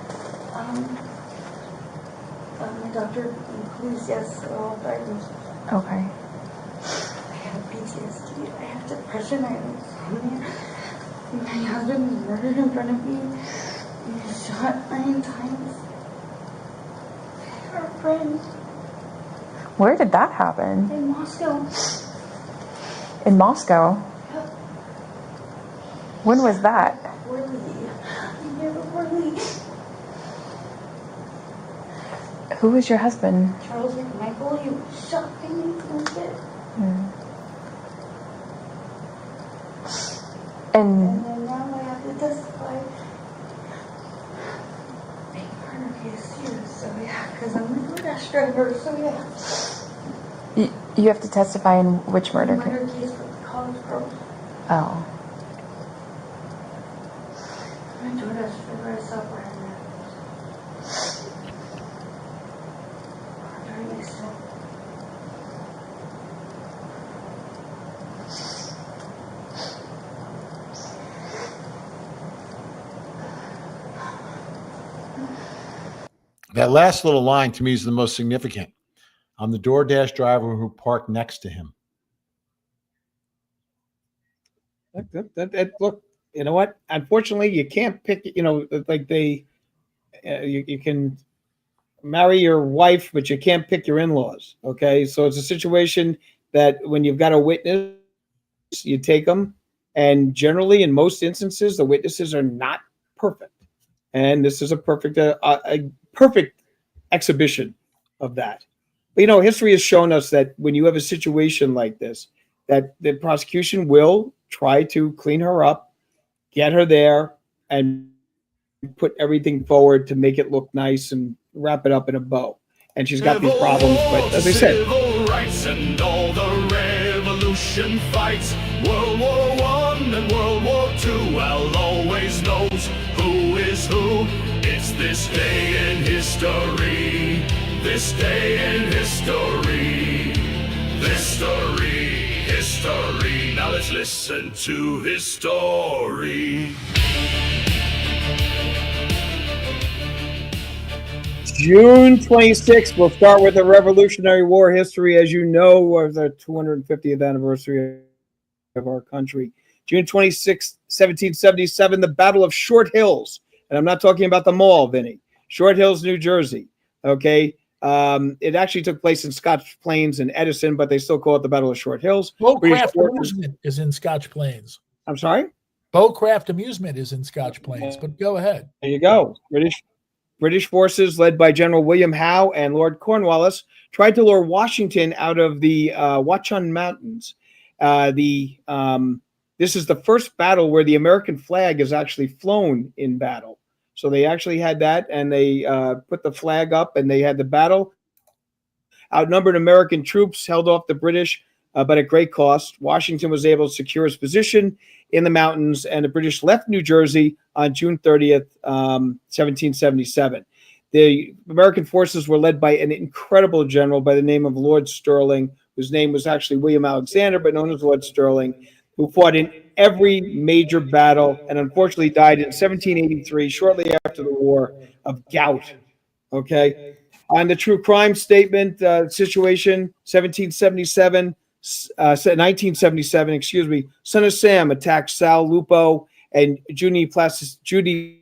My doctor includes, yes, all diagnosed. Okay. I have PTSD. I have depression. I have insomnia. My husband was murdered in front of me. He was shot 9 times. Our friend Where did that happen? in Moscow. In Moscow? Yep. When was that? Worley. Near Worley. Who was your husband? Charles McMichael, he was shot by me from it. And And then now I have to testify. Big murder case too, so yeah, because I'm a DoorDash driver, so yeah. you have to testify in which murder case? Murder case for the college girls. Oh. I'm a DoorDash driver, I stop where I'm at. During this time. That last little line to me is the most significant. I'm the DoorDash driver who parked next to him. Look, you know what? Unfortunately, you can't pick. You know, like you can marry your wife, but you can't pick your in-laws. Okay, so it's a situation that when you've got a witness, you take them, and generally, in most instances, the witnesses are not perfect, and this is a perfect exhibition of that. But, you know, history has shown us that when you have a situation like this, that the prosecution will try to clean her up, get her there, and put everything forward to make it look nice and wrap it up in a bow. And she's got these problems, but as I said, civil rights and all the revolution fights, World War I and World War II, Al always knows who is who. It's this day in history, this day in history, history. Now let's listen to his story. June 26th, we'll start with the Revolutionary War history. As you know, was the 250th anniversary of our country. June 26th, 1777, the Battle of Short Hills. And I'm not talking about the mall, Vinny. Short Hills, New Jersey. Okay. It actually took place in Scotch Plains and Edison, but they still call it the Battle of Short Hills. Bowcraft Amusement is in Scotch Plains. I'm sorry? Bowcraft Amusement is in Scotch Plains, but go ahead. There you go. British forces led by General William Howe and Lord Cornwallis tried to lure Washington out of the Watchung Mountains. This is the first battle where the American flag is actually flown in battle. So they actually had that, and they put the flag up, and they had the battle. Outnumbered American troops held off the British, but at great cost. Washington was able to secure his position in the mountains, and the British left New Jersey on June 30th, 1777. The American forces were led by an incredible general by the name of Lord Stirling, whose name was actually William Alexander, but known as Lord Stirling, who fought in every major battle and unfortunately died in 1783, shortly after the war, of gout. Okay. On the true crime statement situation, 1977, excuse me, Son of Sam attacked Sal Lupo and Judy Placido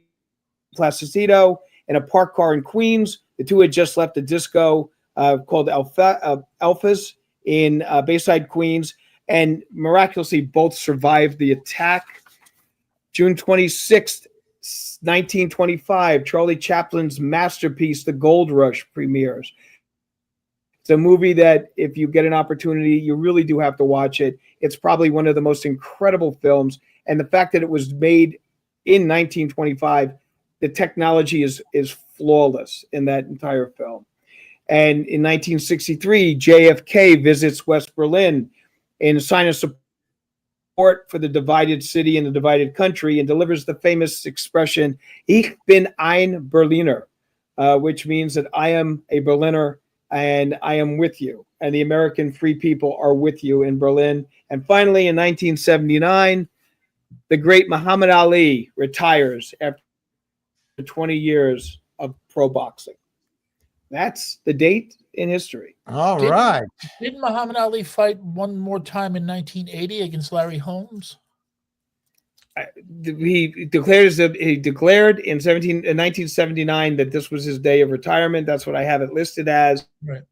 in a parked car in Queens. The two had just left a disco called Alphas in Bayside, Queens, and miraculously both survived the attack. June 26th, 1925, Charlie Chaplin's masterpiece, The Gold Rush, premieres. It's a movie that, if you get an opportunity, you really do have to watch it. It's probably one of the most incredible films. And the fact that it was made in 1925, the technology is flawless in that entire film. And in 1963, JFK visits West Berlin in a sign of support for the divided city and the divided country, and delivers the famous expression, Ich bin ein Berliner, which means that I am a Berliner and I am with you. And the American free people are with you in Berlin. And finally, in 1979, the great Muhammad Ali retires after 20 years of pro boxing. That's the date in history. All right. Didn't Muhammad Ali fight one more time in 1980 against Larry Holmes? He declared in 1979 that this was his day of retirement. That's what I have it listed as. Right.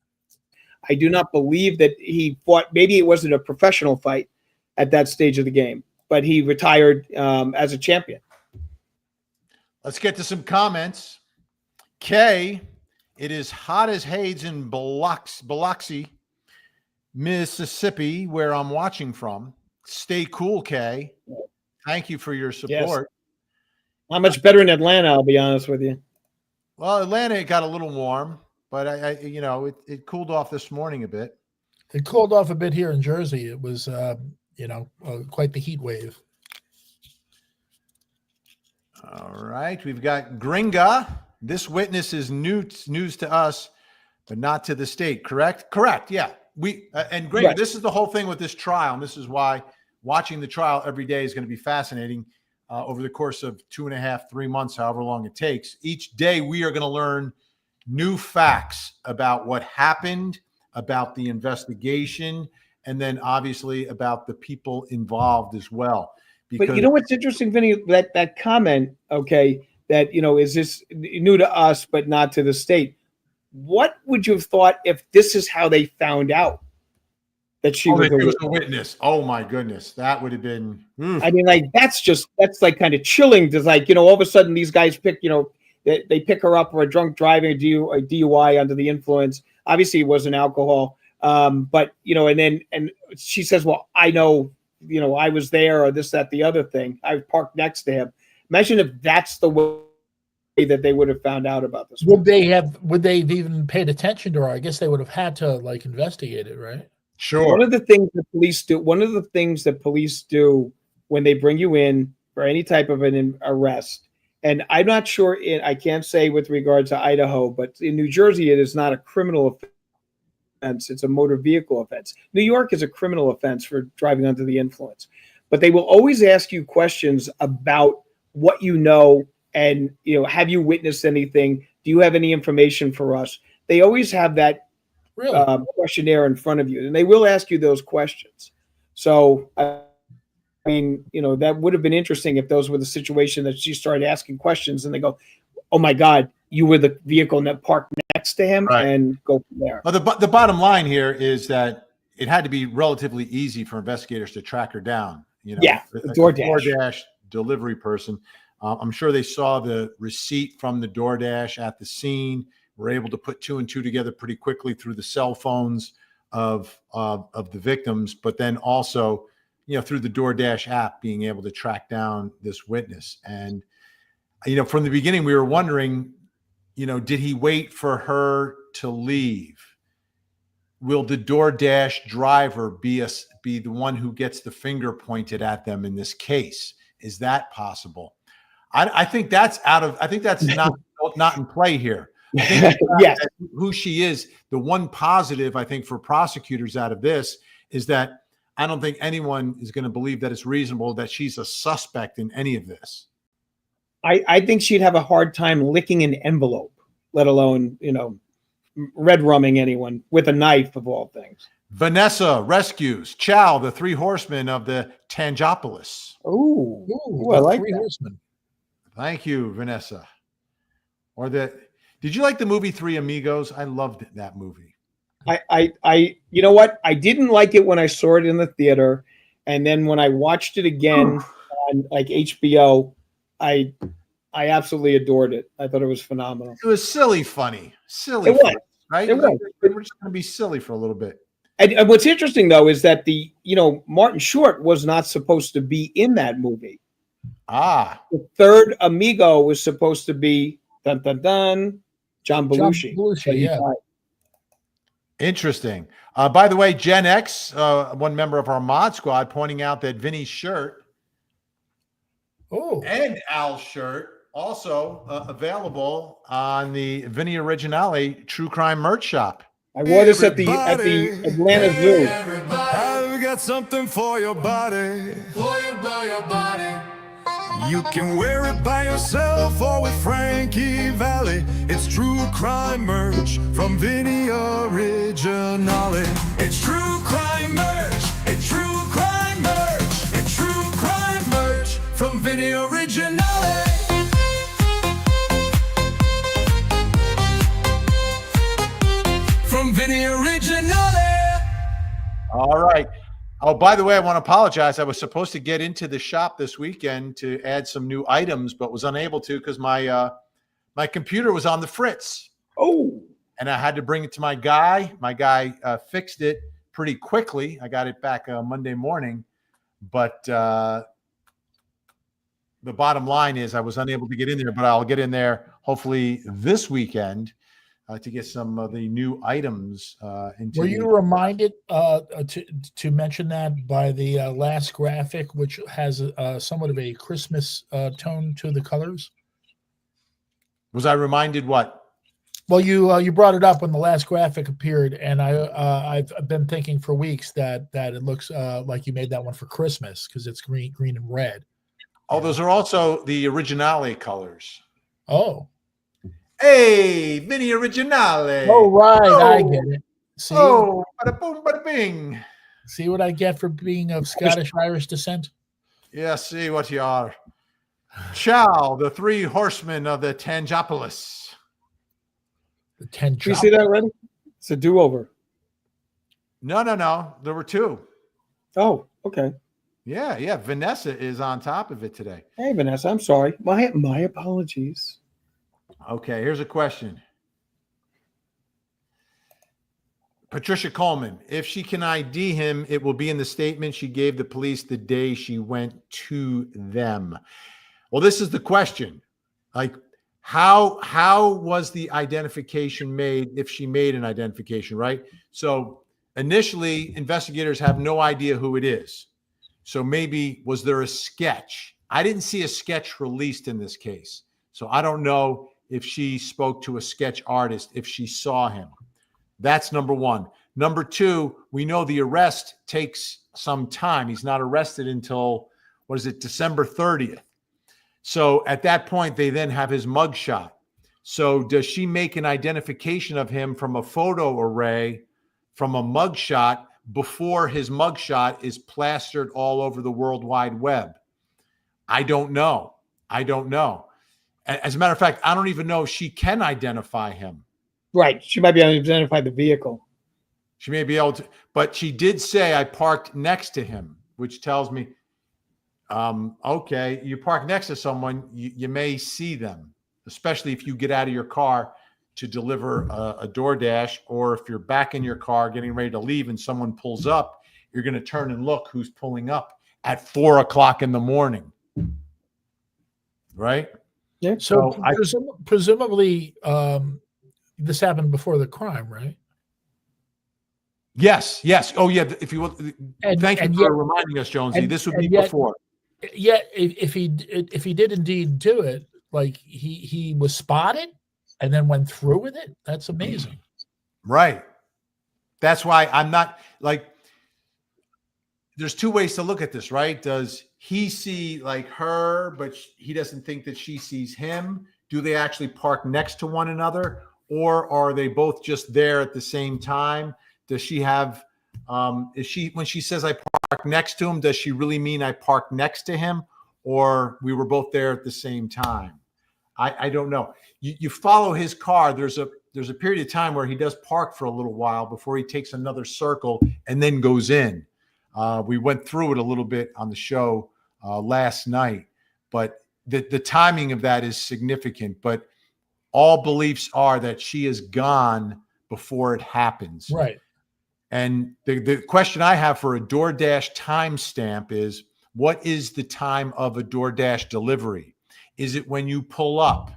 I do not believe that he fought. Maybe it wasn't a professional fight at that stage of the game, but he retired as a champion. Let's get to some comments. Kay, it is hot as Hades in Biloxi, Mississippi, where I'm watching from. Stay cool, Kay. Thank you for your support. Yes. Not much better in Atlanta, I'll be honest with you. Well, Atlanta got a little warm, but it cooled off this morning a bit. It cooled off a bit here in Jersey. It was, quite the heat wave. All right. We've got Gringa. This witness is news to us, but not to the state. Correct? Correct. Yeah. And Gringa, This is the whole thing with this trial. And this is why watching the trial every day is going to be fascinating over the course of 2.5, 3 months, however long it takes. Each day we are going to learn new facts about what happened, about the investigation, and then obviously about the people involved as well. But you know what's interesting, Vinny? That comment, okay, that, is this new to us but not to the state? What would you have thought if this is how they found out that she was a witness? Oh my goodness, that would have been. I mean, like that's like kind of chilling. To all of a sudden these guys pick, they pick her up for a drunk driving, a DUI under the influence. Obviously, it wasn't alcohol, but and she says, "Well, I know, I was there, or this, that, the other thing. I parked next to him." Imagine if that's the way that they would have found out about this. Would they have even paid attention to her? I guess they would have had to investigate it, right? Sure. One of the things that police do when they bring you in for any type of an arrest, and I'm not sure I can't say with regard to Idaho, but in New Jersey, it is not a criminal offense. It's a motor vehicle offense. New York is a criminal offense for driving under the influence, but they will always ask you questions about what you know, and have you witnessed anything? Do you have any information for us? They always have that questionnaire in front of you, and they will ask you those questions. So, I mean, that would have been interesting if those were the situation that she started asking questions, and they go, "Oh my God, you were the vehicle that parked next to him," and go from there. Well, the bottom line here is that it had to be relatively easy for investigators to track her down. DoorDash delivery person. I'm sure they saw the receipt from the DoorDash at the scene. Were able to put 2 and 2 together pretty quickly through the cell phones of the victims, but then also, through the DoorDash app, being able to track down this witness. And, from the beginning, we were wondering, did he wait for her to leave? Will the DoorDash driver be the one who gets the finger pointed at them in this case? Is that possible? I think that's not in play here. I think yes. Who she is, the one positive I think for prosecutors out of this is that I don't think anyone is going to believe that it's reasonable that she's a suspect in any of this. I think she'd have a hard time licking an envelope, let alone, red rumming anyone with a knife, of all things. Vanessa rescues Chow, the 3 horsemen of the Tangopolis. Ooh, I like Three that. Horsemen. Thank you, Vanessa. Did you like the movie Three Amigos? I loved that movie. You know what? I didn't like it when I saw it in the theater, and then when I watched it again on HBO, I absolutely adored it. I thought it was phenomenal. It was silly, funny, silly. It was, right? It was. We're just going to be silly for a little bit. And what's interesting though is that Martin Short was not supposed to be in that movie. The third amigo was supposed to be John Belushi. Yeah. Interesting. By the way, Gen X, one member of our mod squad, pointing out that Vinny's shirt and Al's shirt also available on the Vinnie Originale True Crime merch shop. I wore this at the Atlanta Zoo. I've got something for your body. For your body. You can wear it by yourself or with Frankie Valli. It's true crime merch from Vinnie Originale. It's true crime merch. It's true crime merch. It's true crime merch from Vinnie Originale. From Vinnie Originale. All right. Oh, by the way, I want to apologize. I was supposed to get into the shop this weekend to add some new items, but was unable to because my computer was on the fritz. Oh. And I had to bring it to my guy. My guy fixed it pretty quickly. I got it back Monday morning. But the bottom line is I was unable to get in there, but I'll get in there hopefully this weekend to get some of the new items. Were you reminded to mention that by the last graphic, which has somewhat of a Christmas tone to the colors? Was I reminded what? Well, you brought it up when the last graphic appeared, and I've been thinking for weeks that it looks like you made that one for Christmas because it's green and red. Oh, those are also the Originale colors. Oh. Hey, Vinnie Originale. Oh, right. I get it. See? Oh, bada boom, bada bing. See what I get for being of Scottish-Irish descent? Yeah, see what you are. Chow, the three horsemen of the Tangopolis. The Tangopolis. You see that already? It's a do-over. No. There were two. Oh, okay. Yeah. Vanessa is on top of it today. Hey, Vanessa, I'm sorry. My apologies. Okay, here's a question. Patricia Coleman, if she can ID him, it will be in the statement she gave the police the day she went to them. Well, this is the question. Like, how was the identification made if she made an identification, right? So initially, investigators have no idea who it is. So maybe, was there a sketch? I didn't see a sketch released in this case. So I don't know if she spoke to a sketch artist, if she saw him. That's number one. Number two, we know the arrest takes some time. He's not arrested until, December 30th. So at that point, they then have his mugshot. So does she make an identification of him from a photo array, from a mugshot, before his mugshot is plastered all over the World Wide Web? I don't know. As a matter of fact, I don't even know if she can identify him. Right. She might be able to identify the vehicle. She may be able to, but she did say I parked next to him, which tells me, okay, you park next to someone, you may see them, especially if you get out of your car to deliver a DoorDash, or if you're back in your car getting ready to leave and someone pulls up, you're going to turn and look who's pulling up at 4 o'clock in the morning. Right? Yeah. So presumably this happened before the crime, right? Yes. Oh, yeah. If you will, thank you for reminding us, Jonesy. This would be before. Yeah, if he did indeed do it, like he was spotted and then went through with it. That's amazing. Right. That's why I'm not like. There's two ways to look at this, right? Does he see like her, but he doesn't think that she sees him? Do they actually park next to one another, or are they both just there at the same time? Does she have, is she, when she says I park next to him, does she really mean I park next to him, or we were both there at the same time? I don't know. You follow his car. There's a period of time where he does park for a little while before he takes another circle and then goes in. We went through it a little bit on the show last night, but the timing of that is significant. But all beliefs are that she is gone before it happens. Right. And the question I have for a DoorDash timestamp is, what is the time of a DoorDash delivery? Is it when you pull up?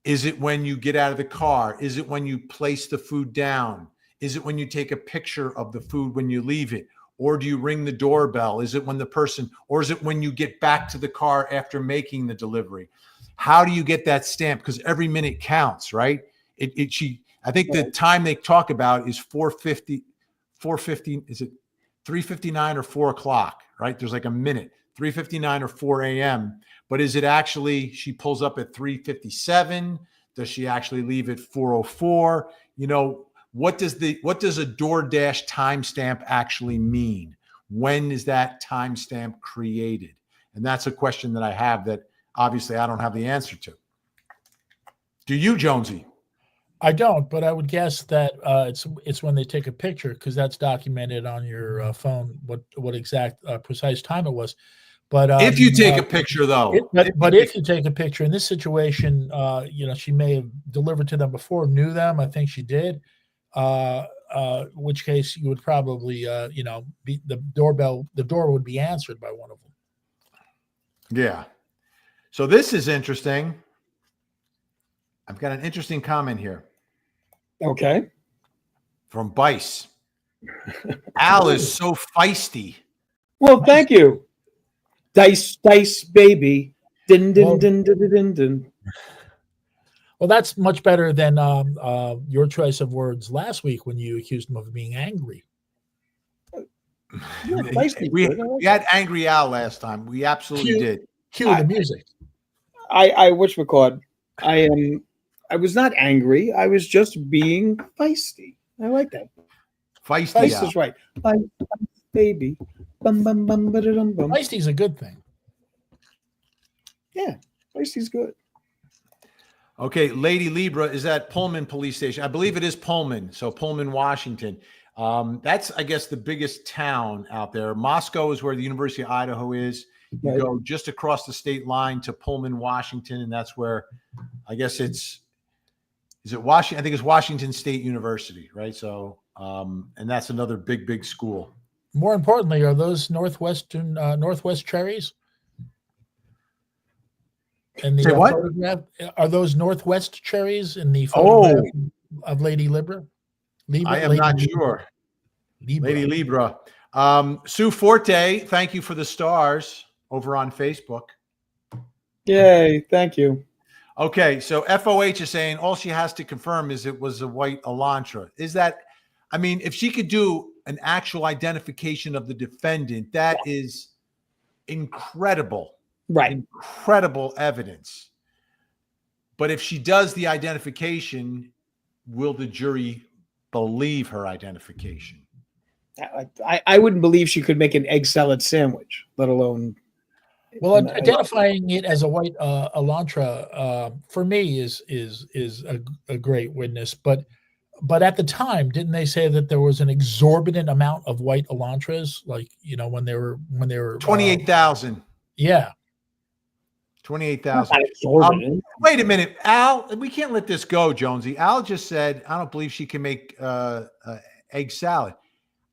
Is it when you get out of the car? Is it when you place the food down? Is it when you take a picture of the food when you leave it? Or do you ring the doorbell? Is it when the person, or is it when you get back to the car after making the delivery? How do you get that stamp? Because every minute counts, right? I think the time they talk about is 4:50, is it 3:59 or 4 o'clock, right? There's like a minute, 3:59 or 4 a.m. But is it actually, she pulls up at 3:57? Does she actually leave at 4:04? You know, what does a DoorDash timestamp actually mean? When is that timestamp created? And that's a question that I have that obviously I don't have the answer to. Do you, Jonesy? I don't, but I would guess that it's when they take a picture, because that's documented on your phone what exact precise time it was. But if you take a picture, though, if you take a picture in this situation, she may have delivered to them before, knew them. I think she did. Which case you would probably, be the door would be answered by one of them. Yeah. So this is interesting. I've got an interesting comment here. Okay. From Bice. Al is so feisty. Well, thank you. Dice, baby. Din, din, din, din, din, din. Well, that's much better than your choice of words last week when you accused him of being angry. Yeah, we had Angry Al last time. We absolutely did. Cue the music. I whatchamacallit, I was not angry. I was just being feisty. I like that. Feisty is right. Feist, baby. Bum, bum, bum, ba-da-dum, bum. Feisty's a good thing. Yeah, feisty's good. Okay, Lady Libra is at Pullman Police Station. I believe it is Pullman. So Pullman, Washington. That's, I guess, the biggest town out there. Moscow is where the University of Idaho is. You go just across the state line to Pullman, Washington, and that's where, I guess is it Washington? I think it's Washington State University, right? So, and that's another big school. More importantly, are those Northwest cherries? In the photograph, are those Northwest cherries in the photograph of Lady Libra? I am not sure. Lady Libra. Sue Forte, thank you for the stars over on Facebook. Yay, thank you. Okay, so FOH is saying all she has to confirm is it was a white Elantra. Is that, I mean, if she could do an actual identification of the defendant, that is incredible. Right. Incredible evidence. But if she does the identification, will the jury believe her identification? I wouldn't believe she could make an egg salad sandwich, let alone. Well, identifying it as a white Elantra for me is a great witness. But at the time, didn't they say that there was an exorbitant amount of white Elantras? Like, when they were 28,000. Yeah. 28,000. Wait a minute, Al. We can't let this go, Jonesy. Al just said, I don't believe she can make egg salad.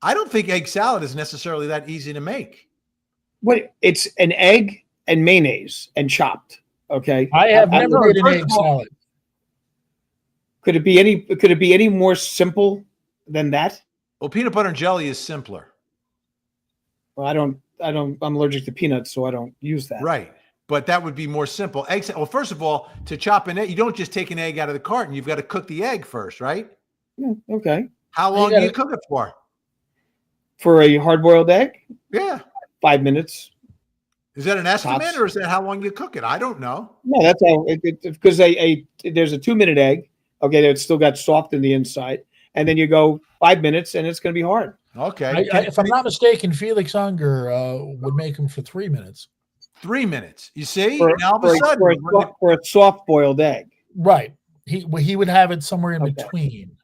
I don't think egg salad is necessarily that easy to make. Wait, it's an egg and mayonnaise and chopped. Okay. I have never made an egg salad. Could it be any more simple than that? Well, peanut butter and jelly is simpler. Well, I'm allergic to peanuts, so I don't use that. Right. But that would be more simple. Well, first of all, to chop an egg, you don't just take an egg out of the carton. You've got to cook the egg first, right? Yeah, okay. How long do you cook it for? For a hard-boiled egg? Yeah. 5 minutes. Is that an estimate, or is that how long you cook it? I don't know. No, that's how. Because there's a 2-minute egg. Okay, it's still got soft in the inside, and then you go 5 minutes, and it's going to be hard. Okay. If I'm not mistaken, Felix Unger would make them for 3 minutes. 3 minutes. You see? For a soft-boiled egg. Right. He would have it somewhere in between.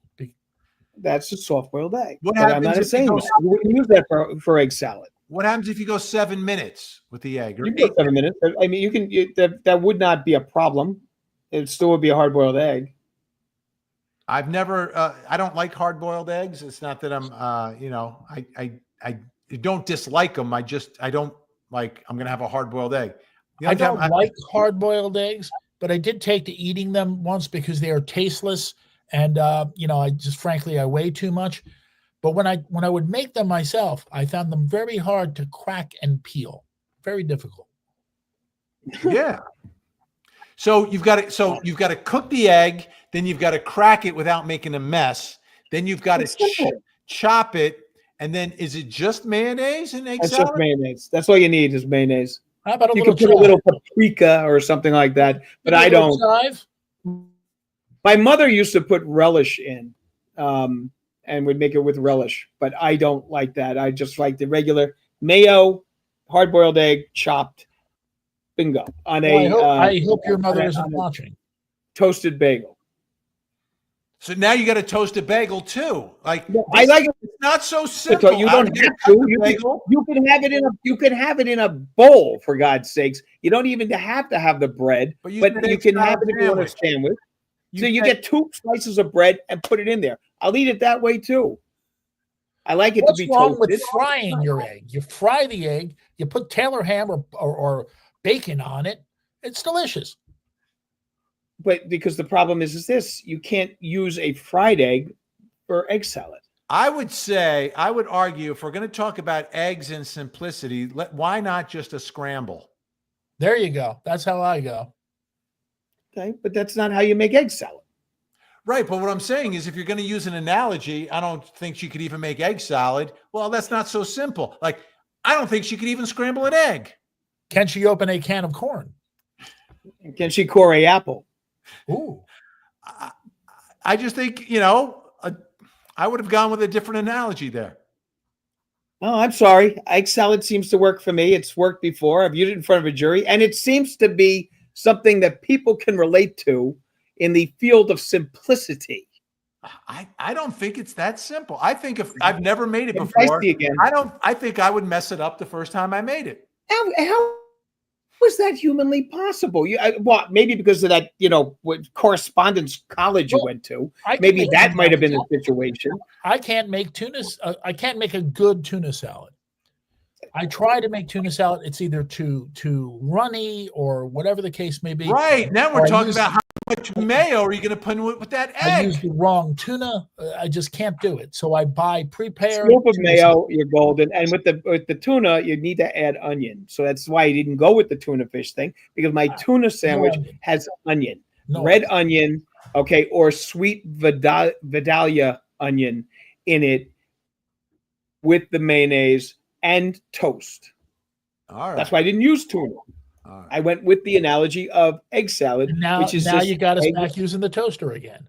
That's a soft-boiled egg. What happens? I'm not saying you wouldn't use that for egg salad. What happens if you go 7 minutes with the egg? You go 7 minutes. I mean, that would not be a problem. It still would be a hard-boiled egg. I've never. I don't like hard-boiled eggs. It's not that I'm. I don't dislike them. I don't like. I'm gonna have a hard-boiled egg. I don't like hard-boiled eggs, but I did take to eating them once because they are tasteless And I just frankly I weigh too much. But when I would make them myself, I found them very hard to crack and peel. Very difficult. Yeah. So you've got to cook the egg, then you've got to crack it without making a mess. Then you've got to chop it, and then is it just mayonnaise and egg That's salad? just mayonnaise. That's all you need is mayonnaise. How about You can put a little paprika or something like that, but I don't. Chive? My mother used to put relish in, and would make it with relish, but I don't like that. I just like the regular mayo, hard-boiled egg, chopped. Bingo. On I hope your mother isn't watching. Toasted bagel. So now you got a toasted bagel too. Like I like it. It's not so simple. You don't have to. You can have it in a. You can have it in a bowl, for God's sakes. You don't even have to have the bread, but you can have it in a sandwich. So you get 2 slices of bread and put it in there. I'll eat it that way too. I like it to be toasted. What's wrong with frying your egg? You fry the egg. You put Taylor ham or bacon on it. It's delicious. But because the problem is this, you can't use a fried egg for egg salad. I would argue, if we're going to talk about eggs and simplicity, why not just a scramble? There you go. That's how I go. Okay, but that's not how you make egg salad. Right, but what I'm saying is if you're going to use an analogy, I don't think she could even make egg salad. Well, that's not so simple. Like, I don't think she could even scramble an egg. Can she open a can of corn? Can she core a apple? Ooh. I just think, I would have gone with a different analogy there. Oh, I'm sorry. Egg salad seems to work for me. It's worked before. I've used it in front of a jury, and it seems to be something that people can relate to in the field of simplicity. I don't think it's that simple. I think if I've never made it before, I think I would mess it up the first time I made it. How was that humanly possible? Maybe because of that, what correspondence college you went to. Maybe that might have been the situation. I can't make I can't make a good tuna salad. I try to make tuna salad. It's either too runny or whatever the case may be. Right. Now we're talking about how much mayo are you going to put with that egg? I use the wrong tuna. I just can't do it. So I buy prepared. Scoop of mayo, you're golden. And with the tuna, you need to add onion. So that's why I didn't go with the tuna fish thing, because my tuna sandwich has onion. Red onion, okay, or sweet Vidalia onion in it with the mayonnaise and toast. All right. That's why I didn't use tuna. Right. I went with the analogy of egg salad, which is now you got us back using the toaster again.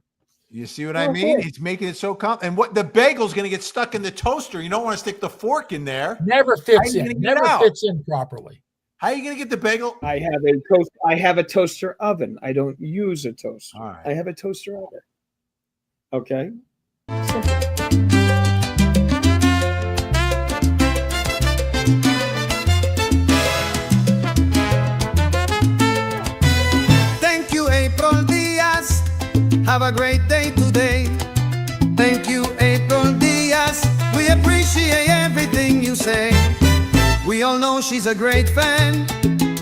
You see what I mean? He's making it so and what the bagel's going to get stuck in the toaster. You don't want to stick the fork in there. Never fits in. Never fits in properly. How are you going to get the bagel? I have a toaster oven. I don't use a toaster. All right. I have a toaster oven. Okay. Have a great day today. Thank you, April Diaz. We appreciate everything you say. We all know she's a great fan,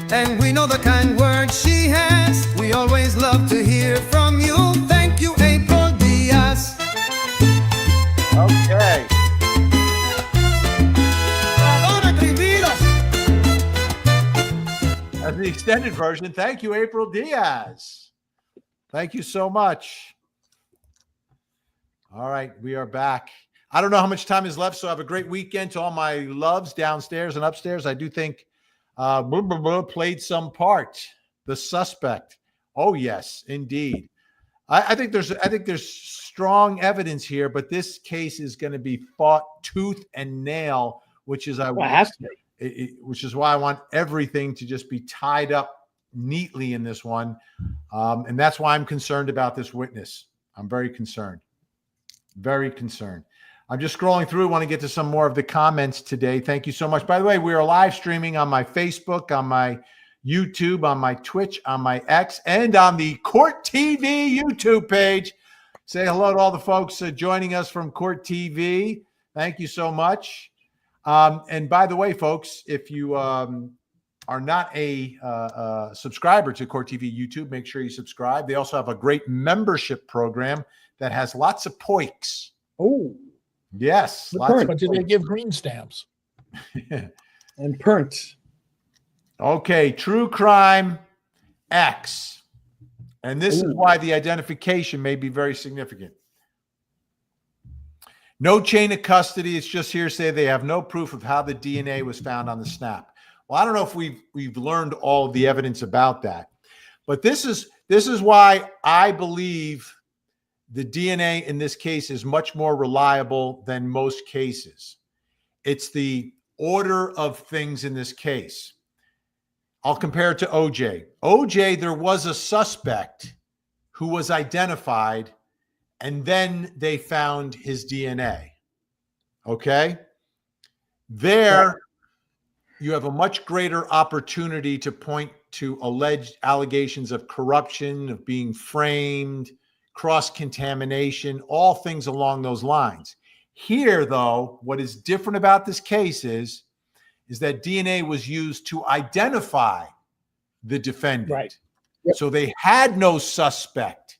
and we know the kind words she has. We always love to hear from you. Thank you, April Diaz. Okay. That's the extended version. Thank you, April Diaz. Thank you so much. All right, we are back. I don't know how much time is left, so have a great weekend to all my loves downstairs and upstairs. I do think played some part. The suspect. Oh yes, indeed. I think there's strong evidence here, but this case is going to be fought tooth and nail, which is which is why I want everything to just be tied up neatly in this one. And that's why I'm concerned about this witness. I'm very concerned. Very concerned. I'm just scrolling through. I want to get to some more of the comments today. Thank you so much. By the way, we are live streaming on my Facebook, on my YouTube, on my Twitch, on my X, and on the Court TV YouTube page. Say hello to all the folks joining us from Court TV. Thank you so much. And by the way, folks, if you are not a subscriber to Court TV YouTube, make sure you subscribe. They also have a great membership program that has lots of points. Oh, Yes, The lots perks. of But do they give green stamps? and perks. Okay, True Crime X. And this is Ooh. why the identification may be very significant. No chain of custody. It's just hearsay. They have no proof of how the DNA was found on the snap. Well, I don't know if we've learned all of the evidence about that, but this is why I believe the DNA in this case is much more reliable than most cases. It's the order of things in this case. I'll compare it to OJ. OJ, there was a suspect who was identified, and then they found his DNA. Okay? There, you have a much greater opportunity to point to alleged allegations of corruption, of being framed, cross-contamination, all things along those lines. Here, though, what is different about this case is that DNA was used to identify the defendant. Right. Yep. So they had no suspect.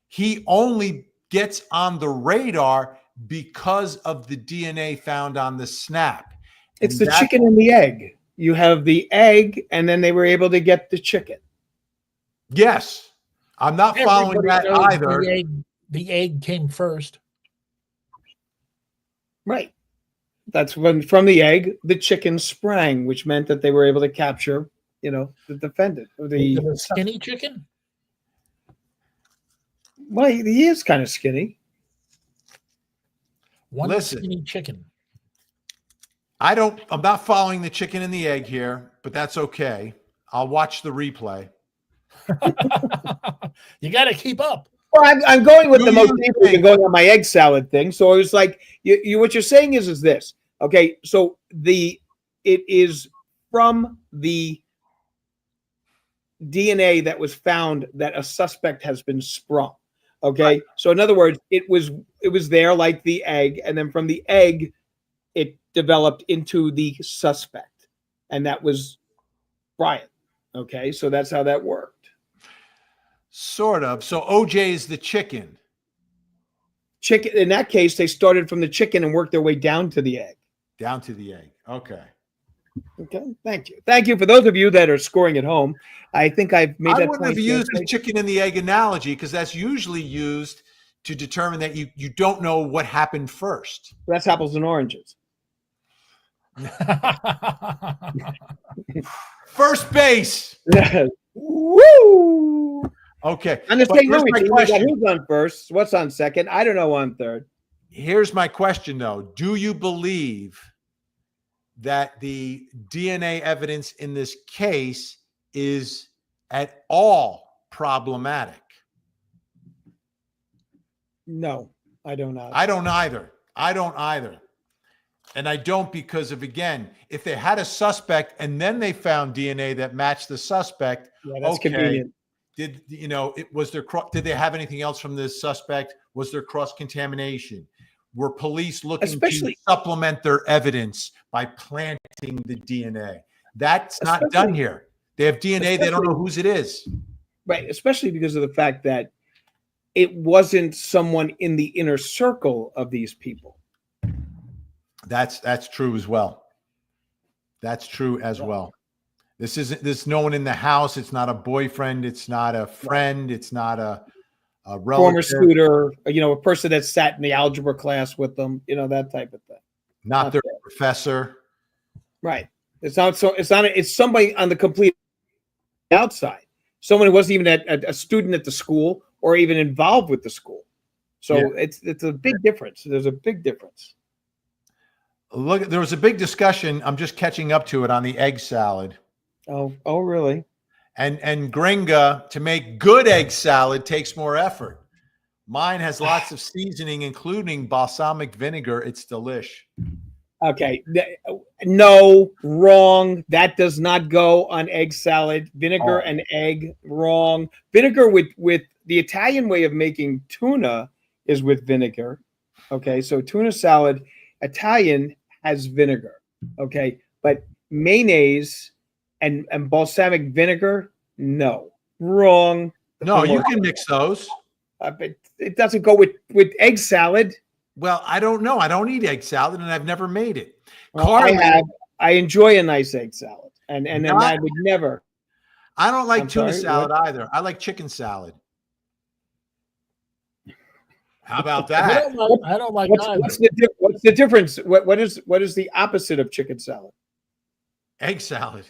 He only gets on the radar because of the DNA found on the snap. It's the chicken and the egg. You have the egg, and then they were able to get the chicken. Yes. I'm not following Everybody that knows either. The egg came first. Right. That's when from the egg, the chicken sprang, which meant that they were able to capture, the defendant. The skinny chicken? Well, he is kind of skinny. One Listen. skinny chicken. I'm not following the chicken and the egg here, but that's okay. I'll watch the replay. You got to keep up. Well, I'm going with Do the you motif think- and going on my egg salad thing. So it was like you what you're saying is this. Okay, so it is from the DNA that was found that a suspect has been sprung. Okay, so in other words, it was there like the egg, and then from the egg, it developed into the suspect, and that was Bryan. Okay, so that's how that worked. Sort of. So OJ is the chicken. Chicken. In that case, they started from the chicken and worked their way down to the egg. Down to the egg. Okay. Okay, thank you. Thank you for those of you that are scoring at home. I think I've made I that wouldn't point. have used the chicken and the egg analogy because that's usually used to determine that you don't know what happened first. That's apples and oranges. First base. Woo! Okay. On the But St. here's Louis my team, we got question. who's on first? What's on second? I don't know on third. Here's my question, though. Do you believe that the DNA evidence in this case is at all problematic? No, I don't know. I don't either. I don't either. And I don't because of, again, if they had a suspect and then they found DNA that matched the suspect, Yeah, that's okay. convenient. Did they have anything else from this suspect? Was there cross-contamination? Were police looking Especially- to supplement their evidence by planting the DNA? That's not Especially- done here. They have DNA. They don't know whose it is. Right, especially because of the fact that it wasn't someone in the inner circle of these people. That's true as well. That's true as well. This no one in the house. It's not a boyfriend. It's not a friend. It's not a relative. Former scooter, a person that sat in the algebra class with them, that type of thing. Not their professor. Right. It's somebody on the complete outside. Someone who wasn't even a student at the school or even involved with the school. So Yeah. it's a big difference. There's a big difference. Look, there was a big discussion. I'm just catching up to it on the egg salad. Oh, really? And Gringa, to make good egg salad takes more effort. Mine has lots of seasoning, including balsamic vinegar. It's delish. Okay. No, wrong. That does not go on egg salad. Vinegar and egg, wrong. Vinegar with the Italian way of making tuna is with vinegar. Okay, so tuna salad, Italian has vinegar. Okay, but mayonnaise and balsamic vinegar, no, wrong. No, you can mix those. But it doesn't go with egg salad. Well, I don't know. I don't eat egg salad, and I've never made it. Well, Carly, I enjoy a nice egg salad, and I would never. I don't like I'm tuna sorry, salad what? either. I like chicken salad. How about I that? don't like either. What's the difference? What is the opposite of chicken salad? Egg salad.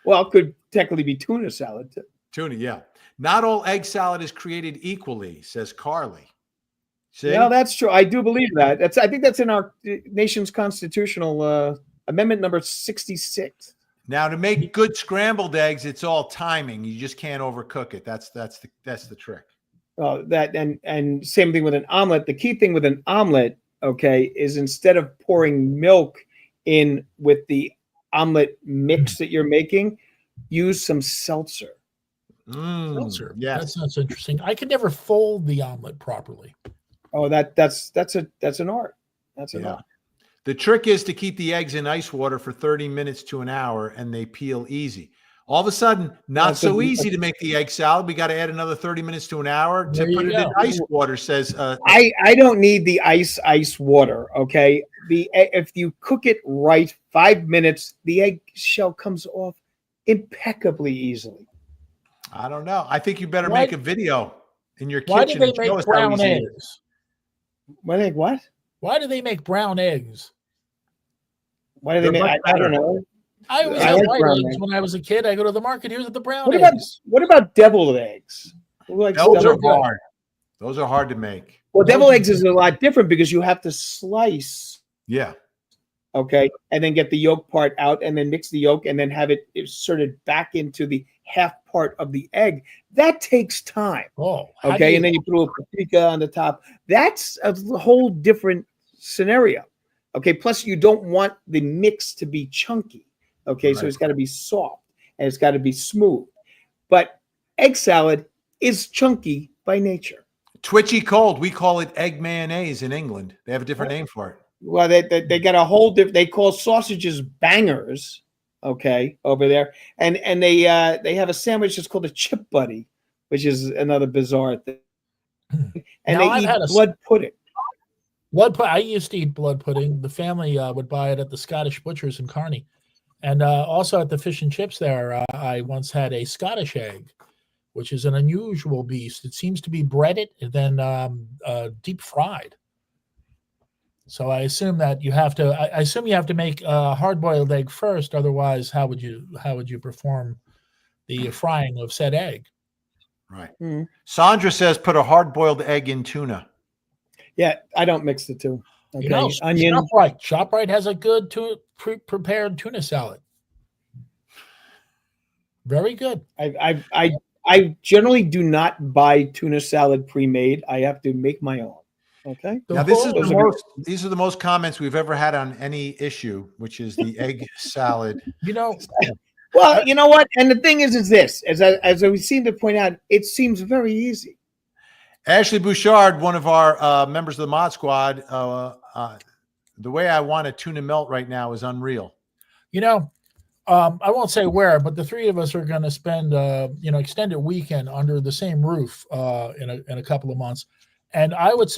Well, it could technically be tuna salad too. Tuna, yeah. Not all egg salad is created equally, says Carly. See? Yeah, that's true. I do believe that. I think that's in our nation's constitutional amendment number 66. Now, to make good scrambled eggs, it's all timing. You just can't overcook it. That's the trick. That and same thing with an omelet. The key thing with an omelet, okay, is instead of pouring milk in with the omelet mix that you're making, use some seltzer. Seltzer. Yes. That sounds interesting. I could never fold the omelet properly. Oh, that's an art. That's an art. The trick is to keep the eggs in ice water for 30 minutes to an hour, and they peel easy. All of a sudden, not so easy to make the egg salad. We got to add another 30 minutes to an hour to put it in ice water, says I don't need the ice water, okay? If you cook it right, 5 minutes, the egg shell comes off impeccably easily. I don't know. I think you better make a video in your kitchen. Why do they and show make us how brown easy it is. eggs? What? Why do they make brown eggs? Why do they make? I don't know. I always had white eggs when I was a kid. I go to the market. Here's the brown eggs. What about deviled eggs? Those are hard. Those are hard to make. Well, deviled eggs is a lot different because you have to slice. Yeah. Okay, and then get the yolk part out, and then mix the yolk, and then have it inserted back into the half part of the egg. That takes time. Oh, okay, and then you put a little paprika on the top. That's a whole different scenario. Okay, plus you don't want the mix to be chunky. Okay, so it's got to be soft and it's got to be smooth. But egg salad is chunky by nature. Twitchy cold. We call it egg mayonnaise in England. They have a different name for it. Well, they got a whole different. They call sausages bangers. Okay, over there, and they have a sandwich that's called a chip buddy, which is another bizarre thing. And Now, they eat blood pudding. I used to eat blood pudding. The family would buy it at the Scottish Butchers in Kearney. And also at the fish and chips there, I once had a Scottish egg, which is an unusual beast. It seems to be breaded and then deep fried. So I assume that you have to. I assume you have to make a hard-boiled egg first. Otherwise, how would you perform the frying of said egg? Right. Mm-hmm. Sandra says, put a hard-boiled egg in tuna. Yeah, I don't mix the two. Okay. You know, onion. ShopRite has a good prepared tuna salad. Very good. I generally do not buy tuna salad pre-made. I have to make my own. Okay. Now these are the most comments we've ever had on any issue, which is the egg salad. You know. Well, you know what? And the thing is this, as we seem to point out, it seems very easy. Ashley Bouchard, one of our members of the Mod Squad, the way I want a tuna melt right now is unreal. You know, I won't say where, but the three of us are going to spend, extended weekend under the same roof in a couple of months. And I would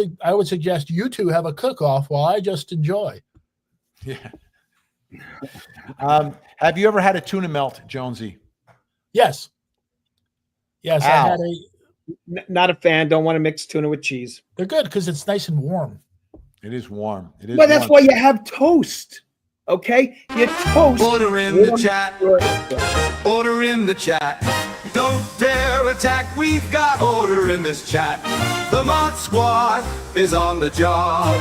suggest you two have a cook-off while I just enjoy. Yeah. Have you ever had a tuna melt, Jonesy? Yes. Yes, Ow. I had Not a fan. Don't want to mix tuna with cheese. They're good because it's nice and warm. It is warm. It is. Well, that's why you have toast. Okay, you toast. Order in the chat. Order in the chat. Don't dare attack. We've got order in this chat. The Mod Squad is on the job,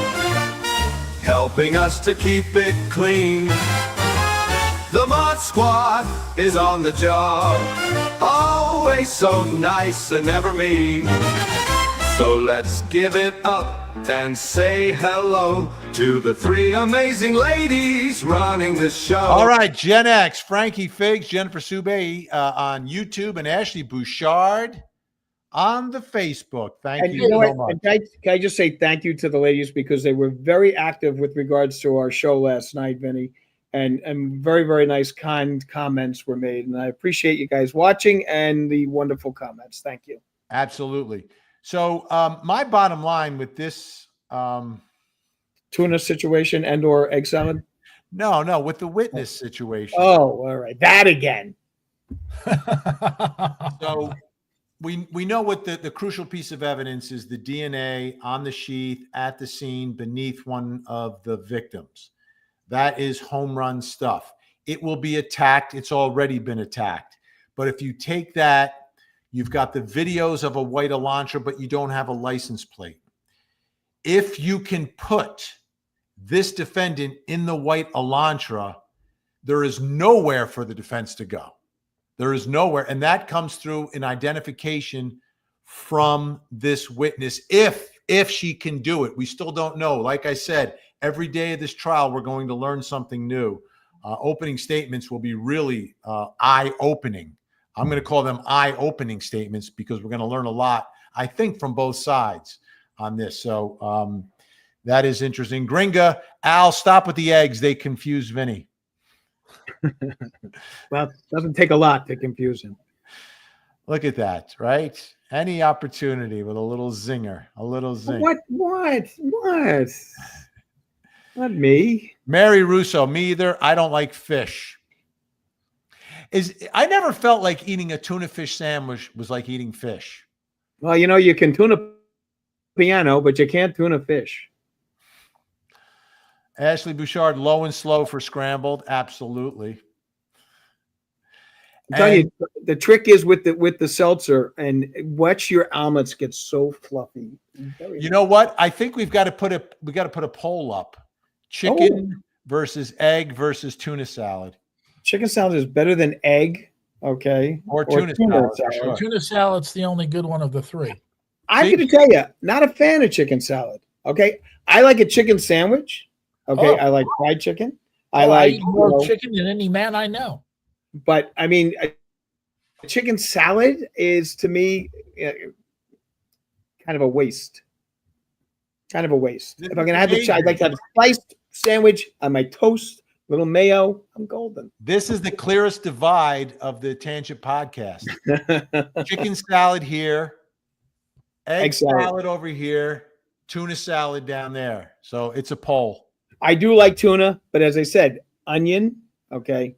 helping us to keep it clean. The Mod Squad is on the job, always so nice and never mean. So let's give it up and say hello to the three amazing ladies running the show. All right, Gen X, Frankie Figs, Jennifer Soubey on YouTube, and Ashley Bouchard on the Facebook. Thank you so much. Can I just say thank you to the ladies because they were very active with regards to our show last night, Vinny. and very, very nice, kind comments were made. And I appreciate you guys watching and the wonderful comments. Thank you. Absolutely. So my bottom line with this, Tuna situation and or egg salad. no, with the witness situation. Oh, all right. That again. So we know what the crucial piece of evidence is: the DNA on the sheath at the scene beneath one of the victims. That is home run stuff. It will be attacked. It's already been attacked. But if you take that, you've got the videos of a white Elantra, but you don't have a license plate. If you can put this defendant in the white Elantra, there is nowhere for the defense to go. There is nowhere. And that comes through an identification from this witness, if she can do it. We still don't know. Like I said, every day of this trial, we're going to learn something new. Opening statements will be really eye-opening. I'm going to call them eye-opening statements because we're going to learn a lot, I think, from both sides on this. So that is interesting. Gringa, Al, stop with the eggs. They confuse Vinny. Well, it doesn't take a lot to confuse him. Look at that, right? Any opportunity with a little zinger, a little zing. What? Not me. Mary Russo, me either. I don't like fish. I never felt like eating a tuna fish sandwich was like eating fish. Well, you can tune a piano, but you can't tune a fish. Ashley Bouchard, low and slow for scrambled. Absolutely. I'm telling you, the trick is with the seltzer, and watch your omelets get so fluffy. You know what? I think we got to put a poll up. Chicken versus egg versus tuna salad. Chicken salad is better than egg, okay? Or tuna salad. Sure. Tuna salad's the only good one of the three. I'm going to tell you, not a fan of chicken salad, okay? I like a chicken sandwich, okay? I like fried chicken. I like more chicken than any man I know. But, I mean, a chicken salad is, to me, kind of a waste. Kind of a waste. If I'm going to have I'd like to have a sliced sandwich on my toast, little mayo, I'm golden. This is the clearest divide of the Tangent podcast. Chicken salad here, egg salad over here, tuna salad down there. So it's a poll. I do like tuna, but as I said, onion, okay.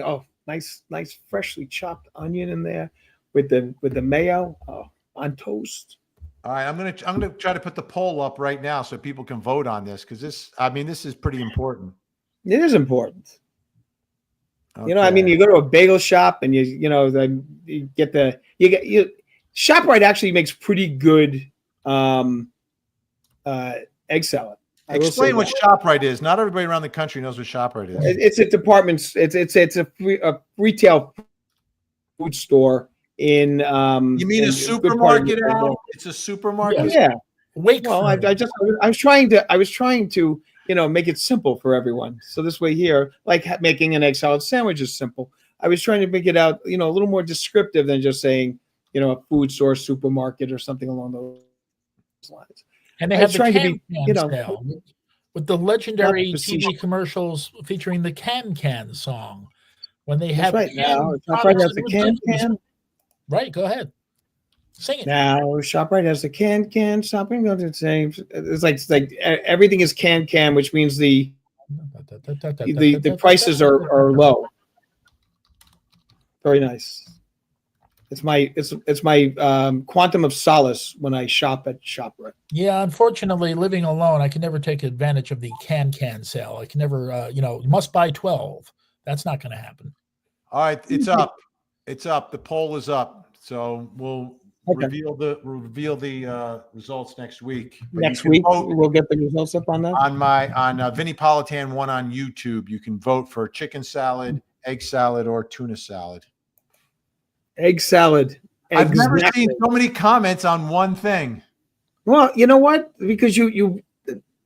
Oh, nice, freshly chopped onion in there with the mayo on toast. All right, I'm gonna try to put the poll up right now so people can vote on this because this is pretty important. It is important. Okay. You go to a bagel shop and you get ShopRite actually makes pretty good egg salad. Explain what ShopRite is. Not everybody around the country knows what ShopRite is. It's a department. It's a retail food store in. You mean a supermarket? Al? It's a supermarket. Yeah. Well, I was trying to make it simple for everyone. So this way here, like making an egg salad sandwich is simple. I was trying to make it out, a little more descriptive than just saying, a food store, supermarket, or something along those lines. And they have the can style with the legendary TV commercials featuring the can song. When they have right now, ShopRite has the can. Right, go ahead. Sing it. Now ShopRite has the can shopping. It's like everything is can, which means the prices are low. Very nice. It's my quantum of solace when I shop at ShopRite. Yeah, unfortunately, living alone, I can never take advantage of the can sale. I can never, you must buy 12. That's not going to happen. All right, it's up. It's up. The poll is up. So we'll reveal the results next week. But next week we'll get the results up on that. On Vinnie Politan 1 on YouTube, you can vote for chicken salad, egg salad, or tuna salad. Egg salad. I've never seen so many comments on one thing. Well, you know what? Because you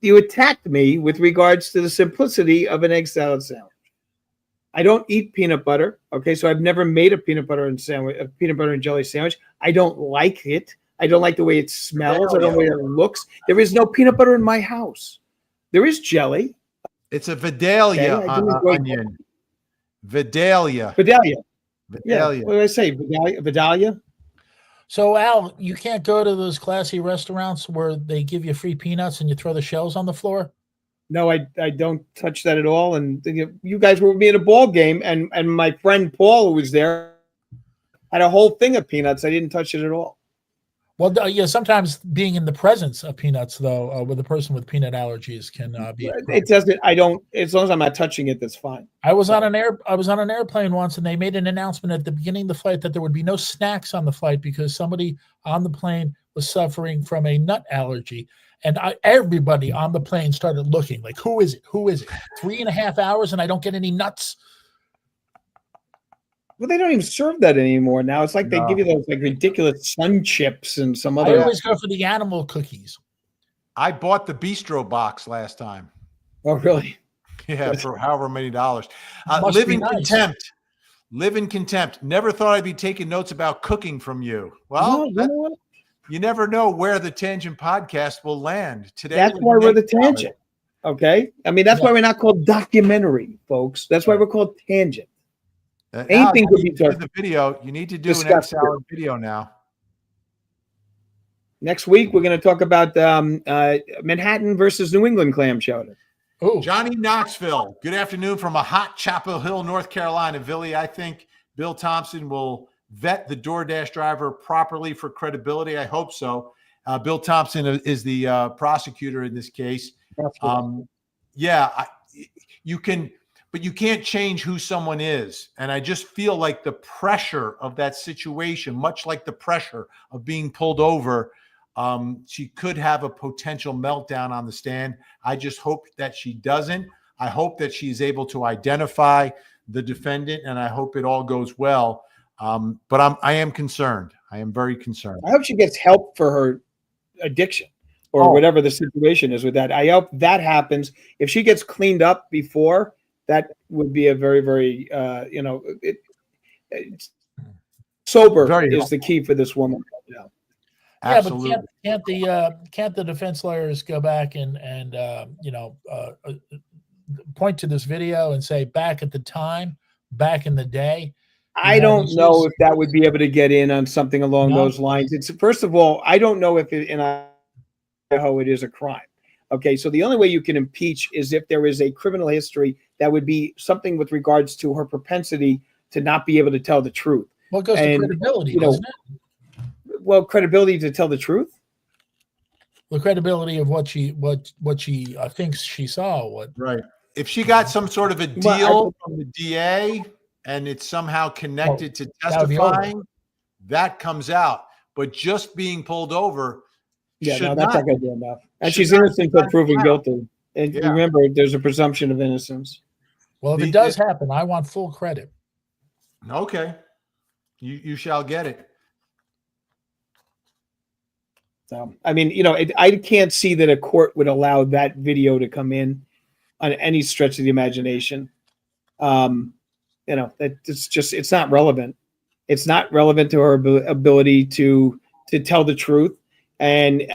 attacked me with regards to the simplicity of an egg salad sandwich. I don't eat peanut butter. Okay, so I've never made a peanut butter and jelly sandwich. I don't like it. I don't like the way it smells. I don't like the way it looks. There is no peanut butter in my house. There is jelly. It's a Vidalia Okay, I do enjoy onion. Vidalia. Vidalia. Yeah. Vidalia. What did I say? Vidalia? So Al, you can't go to those classy restaurants where they give you free peanuts and you throw the shells on the floor? No, I don't touch that at all. And you guys were with me at a ball game, and my friend Paul, who was there, had a whole thing of peanuts. I didn't touch it at all. Well, yeah, sometimes being in the presence of peanuts, though, with a person with peanut allergies can be. It doesn't. I don't. As long as I'm not touching it, that's fine. I was on an airplane once, and they made an announcement at the beginning of the flight that there would be no snacks on the flight because somebody on the plane was suffering from a nut allergy. And everybody on the plane started looking like, who is it? Who is it? 3.5 hours, and I don't get any nuts. Well, they don't even serve that anymore now. It's like they give you those like ridiculous sun chips and some other. I always go for the animal cookies. I bought the bistro box last time. Oh, really? Yeah, for however many dollars. Must Live be in nice. contempt. Live in contempt. Never thought I'd be taking notes about cooking from you. Well, you know what? you never know where the Tangent podcast will land. Today, That's why we're the Tangent. Okay, I mean that's why we're not called documentary, folks. That's why we're called Tangent. Anything could be the video. You need to do an egg salad video now. Next week we're going to talk about Manhattan versus New England clam chowder. Oh, Johnny Knoxville. Good afternoon from a hot Chapel Hill, North Carolina. Billy, I think Bill Thompson will vet the DoorDash driver properly for credibility. I hope so. Bill Thompson is the prosecutor in this case. You can, but you can't change who someone is. And I just feel like the pressure of that situation, much like the pressure of being pulled over, she could have a potential meltdown on the stand. I just hope that she doesn't. I hope that she's able to identify the defendant, and I hope it all goes well. But I am concerned. I am very concerned. I hope she gets help for her addiction or whatever the situation is with that. I hope that happens. If she gets cleaned up before, that would be a very, very, sober Very helpful. is the key for this woman. Absolutely. Yeah, but can't the defense lawyers go back and point to this video and say back at the time, back in the day? I don't know if that would be able to get in on something along those lines. It's first of all, I don't know if in Idaho it is a crime. Okay, so the only way you can impeach is if there is a criminal history that would be something with regards to her propensity to not be able to tell the truth. Well, it goes to credibility, doesn't it? Well, credibility to tell the truth. The credibility of what she thinks she saw. Right. If she got some sort of a deal from the DA and it's somehow connected to testifying, that comes out. But just being pulled over, that's not going to be enough. And she's innocent until proven guilty. And remember, there's a presumption of innocence. Well, if it does happen, I want full credit. Okay. You shall get it. So, I mean, I can't see that a court would allow that video to come in on any stretch of the imagination. It's not relevant. It's not relevant to her ability to tell the truth. And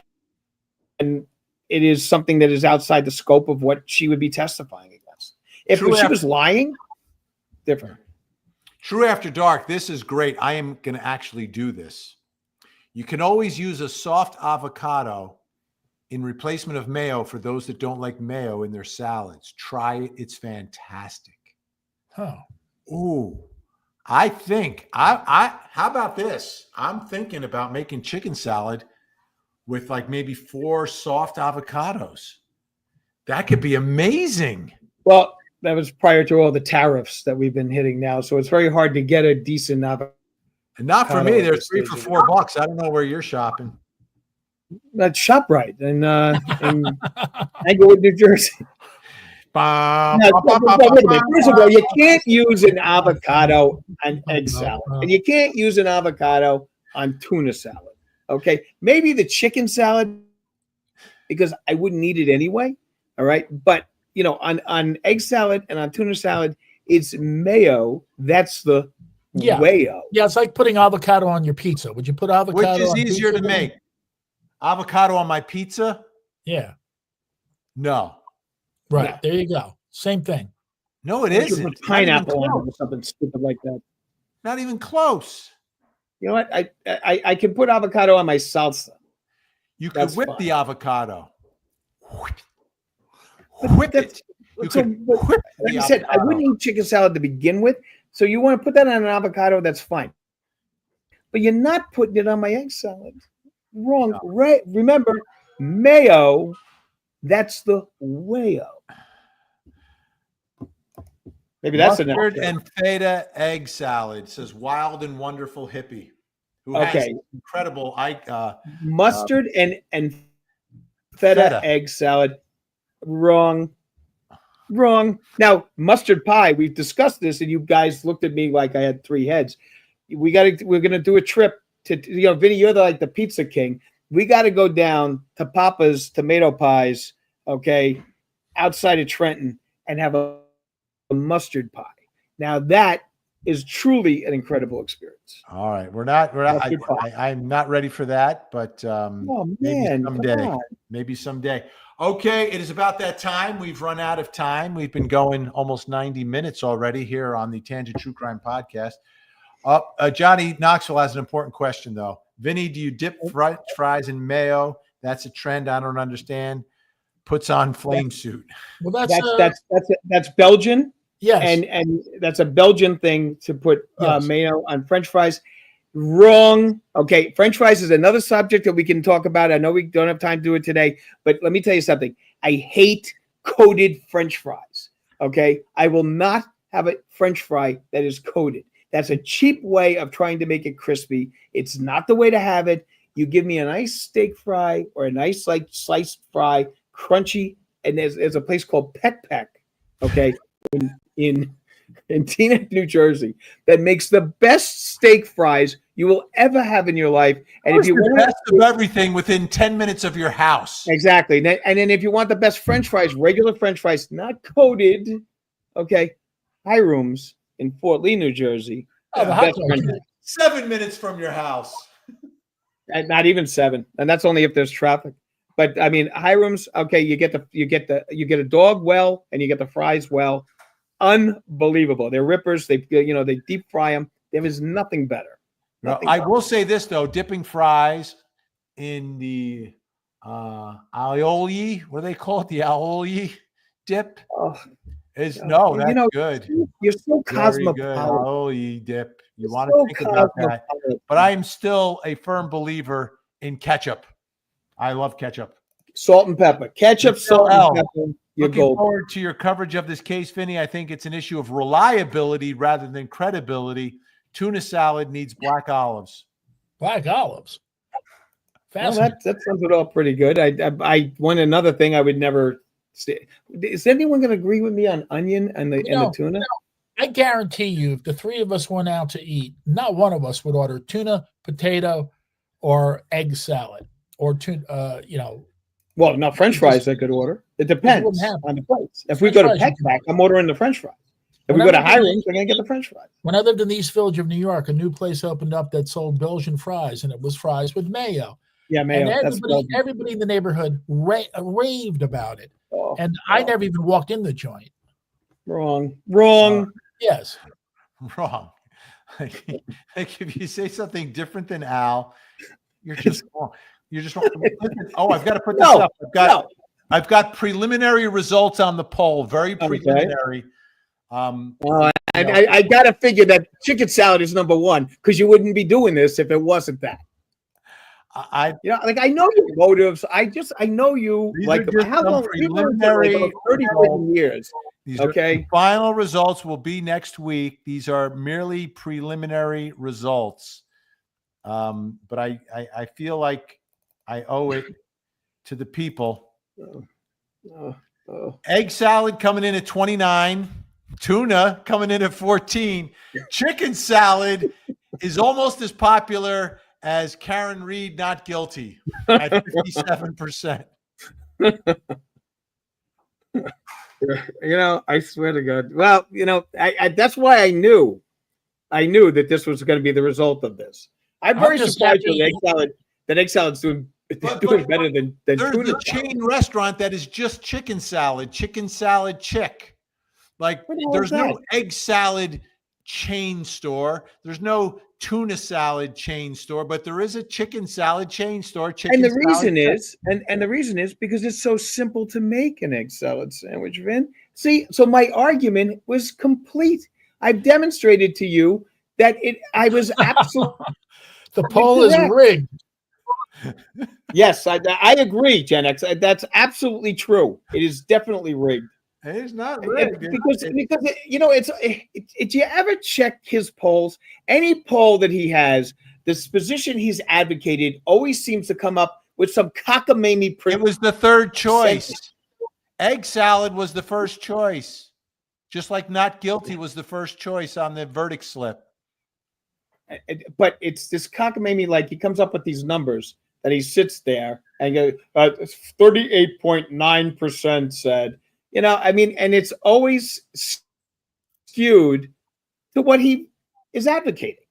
it is something that is outside the scope of what she would be testifying against. If she was lying, different. True After Dark, this is great. I am going to actually do this. You can always use a soft avocado in replacement of mayo for those that don't like mayo in their salads. Try it. It's fantastic. Oh. Ooh. I think how about this? I'm thinking about making chicken salad with like maybe 4 soft avocados. That could be amazing. Well, that was prior to all the tariffs that we've been hitting now. So it's very hard to get a decent avocado. And not for me. There's 3 for $4. I don't know where you're shopping. That's ShopRite in Englewood, New Jersey. First of all, you can't use an avocado on egg salad, and you can't use an avocado on tuna salad. Okay, maybe the chicken salad, because I wouldn't eat it anyway. All right, but on egg salad and on tuna salad, it's mayo. That's the wayo. Yeah, it's like putting avocado on your pizza. Would you put avocado? Which is easier to make? Avocado on my pizza? Yeah. No. Right. There you go. Same thing. No, it You should isn't. put Not even pineapple on it close. or something stupid like that. Not even close. You know what? I can put avocado on my salsa. You could That's whip fine. the avocado. Whip But it. You so, could but whip like the I said, I avocado. wouldn't eat chicken salad to begin with. So you want to put that on an avocado, that's fine. But you're not putting it on my egg salad. Wrong. No. Right. Remember, mayo, that's the wayo. Maybe that's Mustard enough. and feta egg salad, says Wild and Wonderful Hippie, who has Okay. incredible Mustard and feta egg salad. Wrong. Now, mustard pie, we've discussed this, and you guys looked at me like I had 3 heads. We're gonna do a trip to, Vinny, you're like the pizza king. We got to go down to Papa's Tomato Pies, okay, outside of Trenton, and have a mustard pie. Now that is truly an incredible experience. All right, we're not. I'm not ready for that, but Oh maybe man, someday. come on. Maybe someday. Okay, it is about that time. We've run out of time. We've been going almost 90 minutes already here on the Tangent True Crime Podcast. Johnny Knoxville has an important question, though. Vinny, do you dip French fries in mayo? That's a trend I don't understand. Puts on flame suit. Well, That's Belgian. yes. And that's a Belgian thing to put Yes. mayo on French fries. Wrong. Okay, French fries is another subject that we can talk about. I know we don't have time to do it today, but let me tell you something. I hate coated French fries. Okay, I will not have a French fry that is coated. That's a cheap way of trying to make it crispy. It's not the way to have it. You give me a nice steak fry or a nice like sliced fry, crunchy. And there's a place called Pet Peck, okay, in Teaneck, New Jersey, that makes the best steak fries you will ever have in your life. And if you the want best of everything within 10 minutes of your house. exactly, and then if you want the best French fries, regular French fries, not coated, okay, Hiram's in Fort Lee, New Jersey. Oh, the the hot best dogs. French fries. 7 minutes from your house. And not even 7, and that's only if there's traffic. But I mean, Hiram's, okay, you get a dog well, and you get the fries well. Unbelievable. They're rippers. They deep fry them. There is nothing better. No, I will say this though: dipping fries in the aioli, what do they call it? The aioli dip Oh, is you good. You're so Very good cosmopolitan. aioli dip. You You're want so to think about that? cosmopolitan. But I am still a firm believer in ketchup. I love ketchup. Salt and pepper, ketchup, salt L. and pepper. You're Looking gold. forward to your coverage of this case, Vinny. I think it's an issue of reliability rather than credibility. Tuna salad needs black olives. Black olives. Well, Fascinating. that sums it all pretty good. I want another thing I would never say. Is anyone going to agree with me on onion and the tuna? I guarantee you, if the 3 of us went out to eat, not one of us would order tuna, potato, or egg salad, or tuna. Well, no, French fries I could order. It depends wouldn't happen. on the place. If we French go to fries, Peck you Pack, I'm ordering the French fries. If When we go I to lived in- Hiram's, I'm going to get the French fries. When I lived in the East Village of New York, a new place opened up that sold Belgian fries, and it was fries with mayo. Yeah, mayo. And That's everybody in the neighborhood raved about it. oh, And I never even walked in the joint. wrong. Yes. Wrong. Like if you say something different than Al, you're just wrong. You're just wrong. Oh, I've got to put this No, up. I've got preliminary results on the poll. Very preliminary. I got to figure that chicken salad is number 1 because you wouldn't be doing this if it wasn't that. I know your motives. I know you. These Like are just how some long? preliminary 30 years. These Okay. Final results will be next week. These are merely preliminary results. But I feel like I owe it to the people. Egg salad coming in at 29. Tuna coming in at 14. Chicken salad is almost as popular as Karen Reed not guilty at 57%. I swear to God. Well, I that's why I knew that this was going to be the result of this. I'm very just surprised happy- with egg salad. That egg salad's doing But better than There's tuna a chain restaurant that is just chicken salad chick. Like, What the hell there's is no that? egg salad chain store. There's no tuna salad chain store, but there is a chicken salad chain store. And the Salad reason Chick. is, and the reason is because it's so simple to make an egg salad sandwich, Vin. See, so my argument was complete. I've demonstrated to you that I was absolutely The poll is correct. rigged. Yes, I agree, Gen X. That's absolutely true. It is definitely rigged. It's not rigged. Because you know, do you ever check his polls? Any poll that he has, this position he's advocated always seems to come up with some cockamamie. It was the third choice. Egg salad was the first choice, just like not guilty was the first choice on the verdict slip. But it's this cockamamie, like he comes up with these numbers that he sits there and goes, 38.9% said, you know, I mean, and it's always skewed to what he is advocating.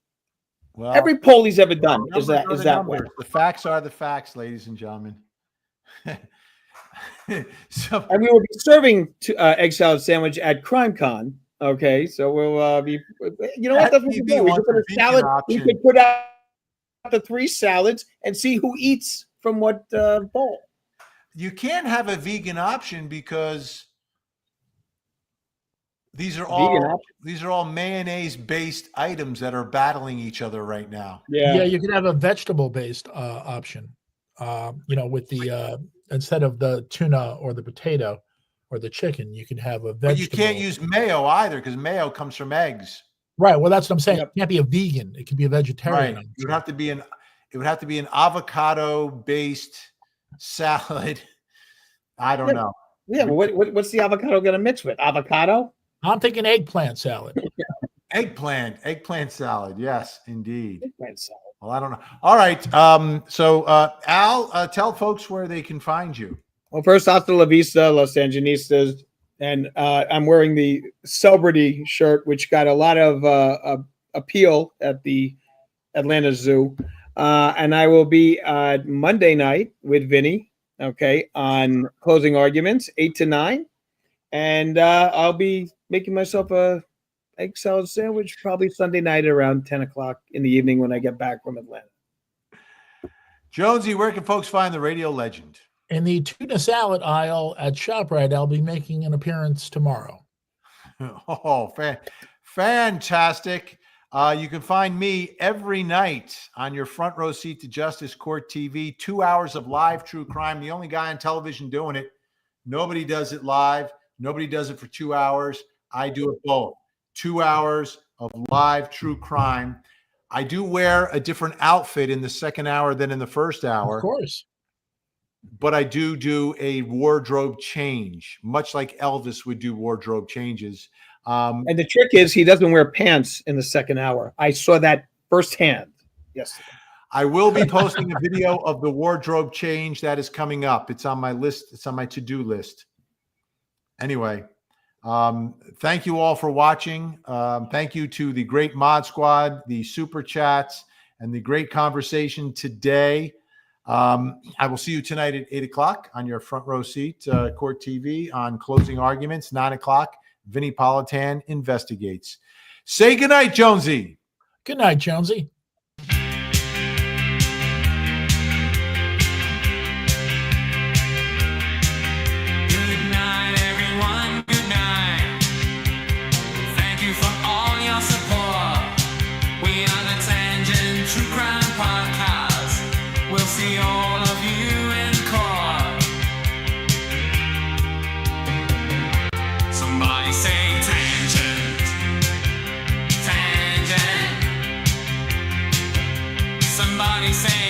Well, every poll he's ever done is that way. The facts are the facts, ladies and gentlemen. So, and we will be serving egg salad sandwich at CrimeCon. Okay, so we'll be. You know what? That's what we do. We could put a salad. We could put out the 3 salads and see who eats from what bowl. You can't have a vegan option because these are all mayonnaise-based items that are battling each other right now. Yeah, you could have a vegetable-based option. You know, with the instead of the tuna or the potato or the chicken, you can have a vegetable. But you can't use mayo either because mayo comes from eggs. Right. Well, that's what I'm saying. It can't be a vegan. It can be a vegetarian. Right. It would have to be an avocado-based salad. I don't know. Yeah. Well, what's the avocado going to mix with? Avocado? I'm thinking eggplant salad. Eggplant salad. Yes, indeed. Eggplant salad. Well, I don't know. All right. So Al, tell folks where they can find you. Well, first, hasta la vista, Los Angelistas. And I'm wearing the celebrity shirt, which got a lot of appeal at the Atlanta Zoo. And I will be Monday night with Vinnie, okay, on Closing Arguments, 8 to 9. And I'll be making myself a egg salad sandwich probably Sunday night around 10 o'clock in the evening when I get back from Atlanta. Jonesy, where can folks find the radio legend? In the tuna salad aisle at ShopRite, I'll be making an appearance tomorrow. Oh, fantastic. You can find me every night on your front row seat to Justice Court TV, 2 hours of live true crime. The only guy on television doing it. Nobody does it live. Nobody does it for 2 hours. I do it both. 2 hours of live true crime. I do wear a different outfit in the second hour than in the first hour. Of course. But I do a wardrobe change, much like Elvis would do wardrobe changes. And the trick is he doesn't wear pants in the second hour. I saw that firsthand yesterday. I will be posting a video of the wardrobe change that is coming up. It's on my list. It's on my to-do list. Anyway, thank you all for watching. Thank you to the great Mod Squad, the Super Chats, and the great conversation today. I will see you tonight at 8 o'clock on your front row seat, Court TV on Closing Arguments, 9 o'clock. Vinnie Politan investigates. Say goodnight, Jonesy. Good night, Jonesy. See all of you in court. Somebody say tangent, tangent. Somebody say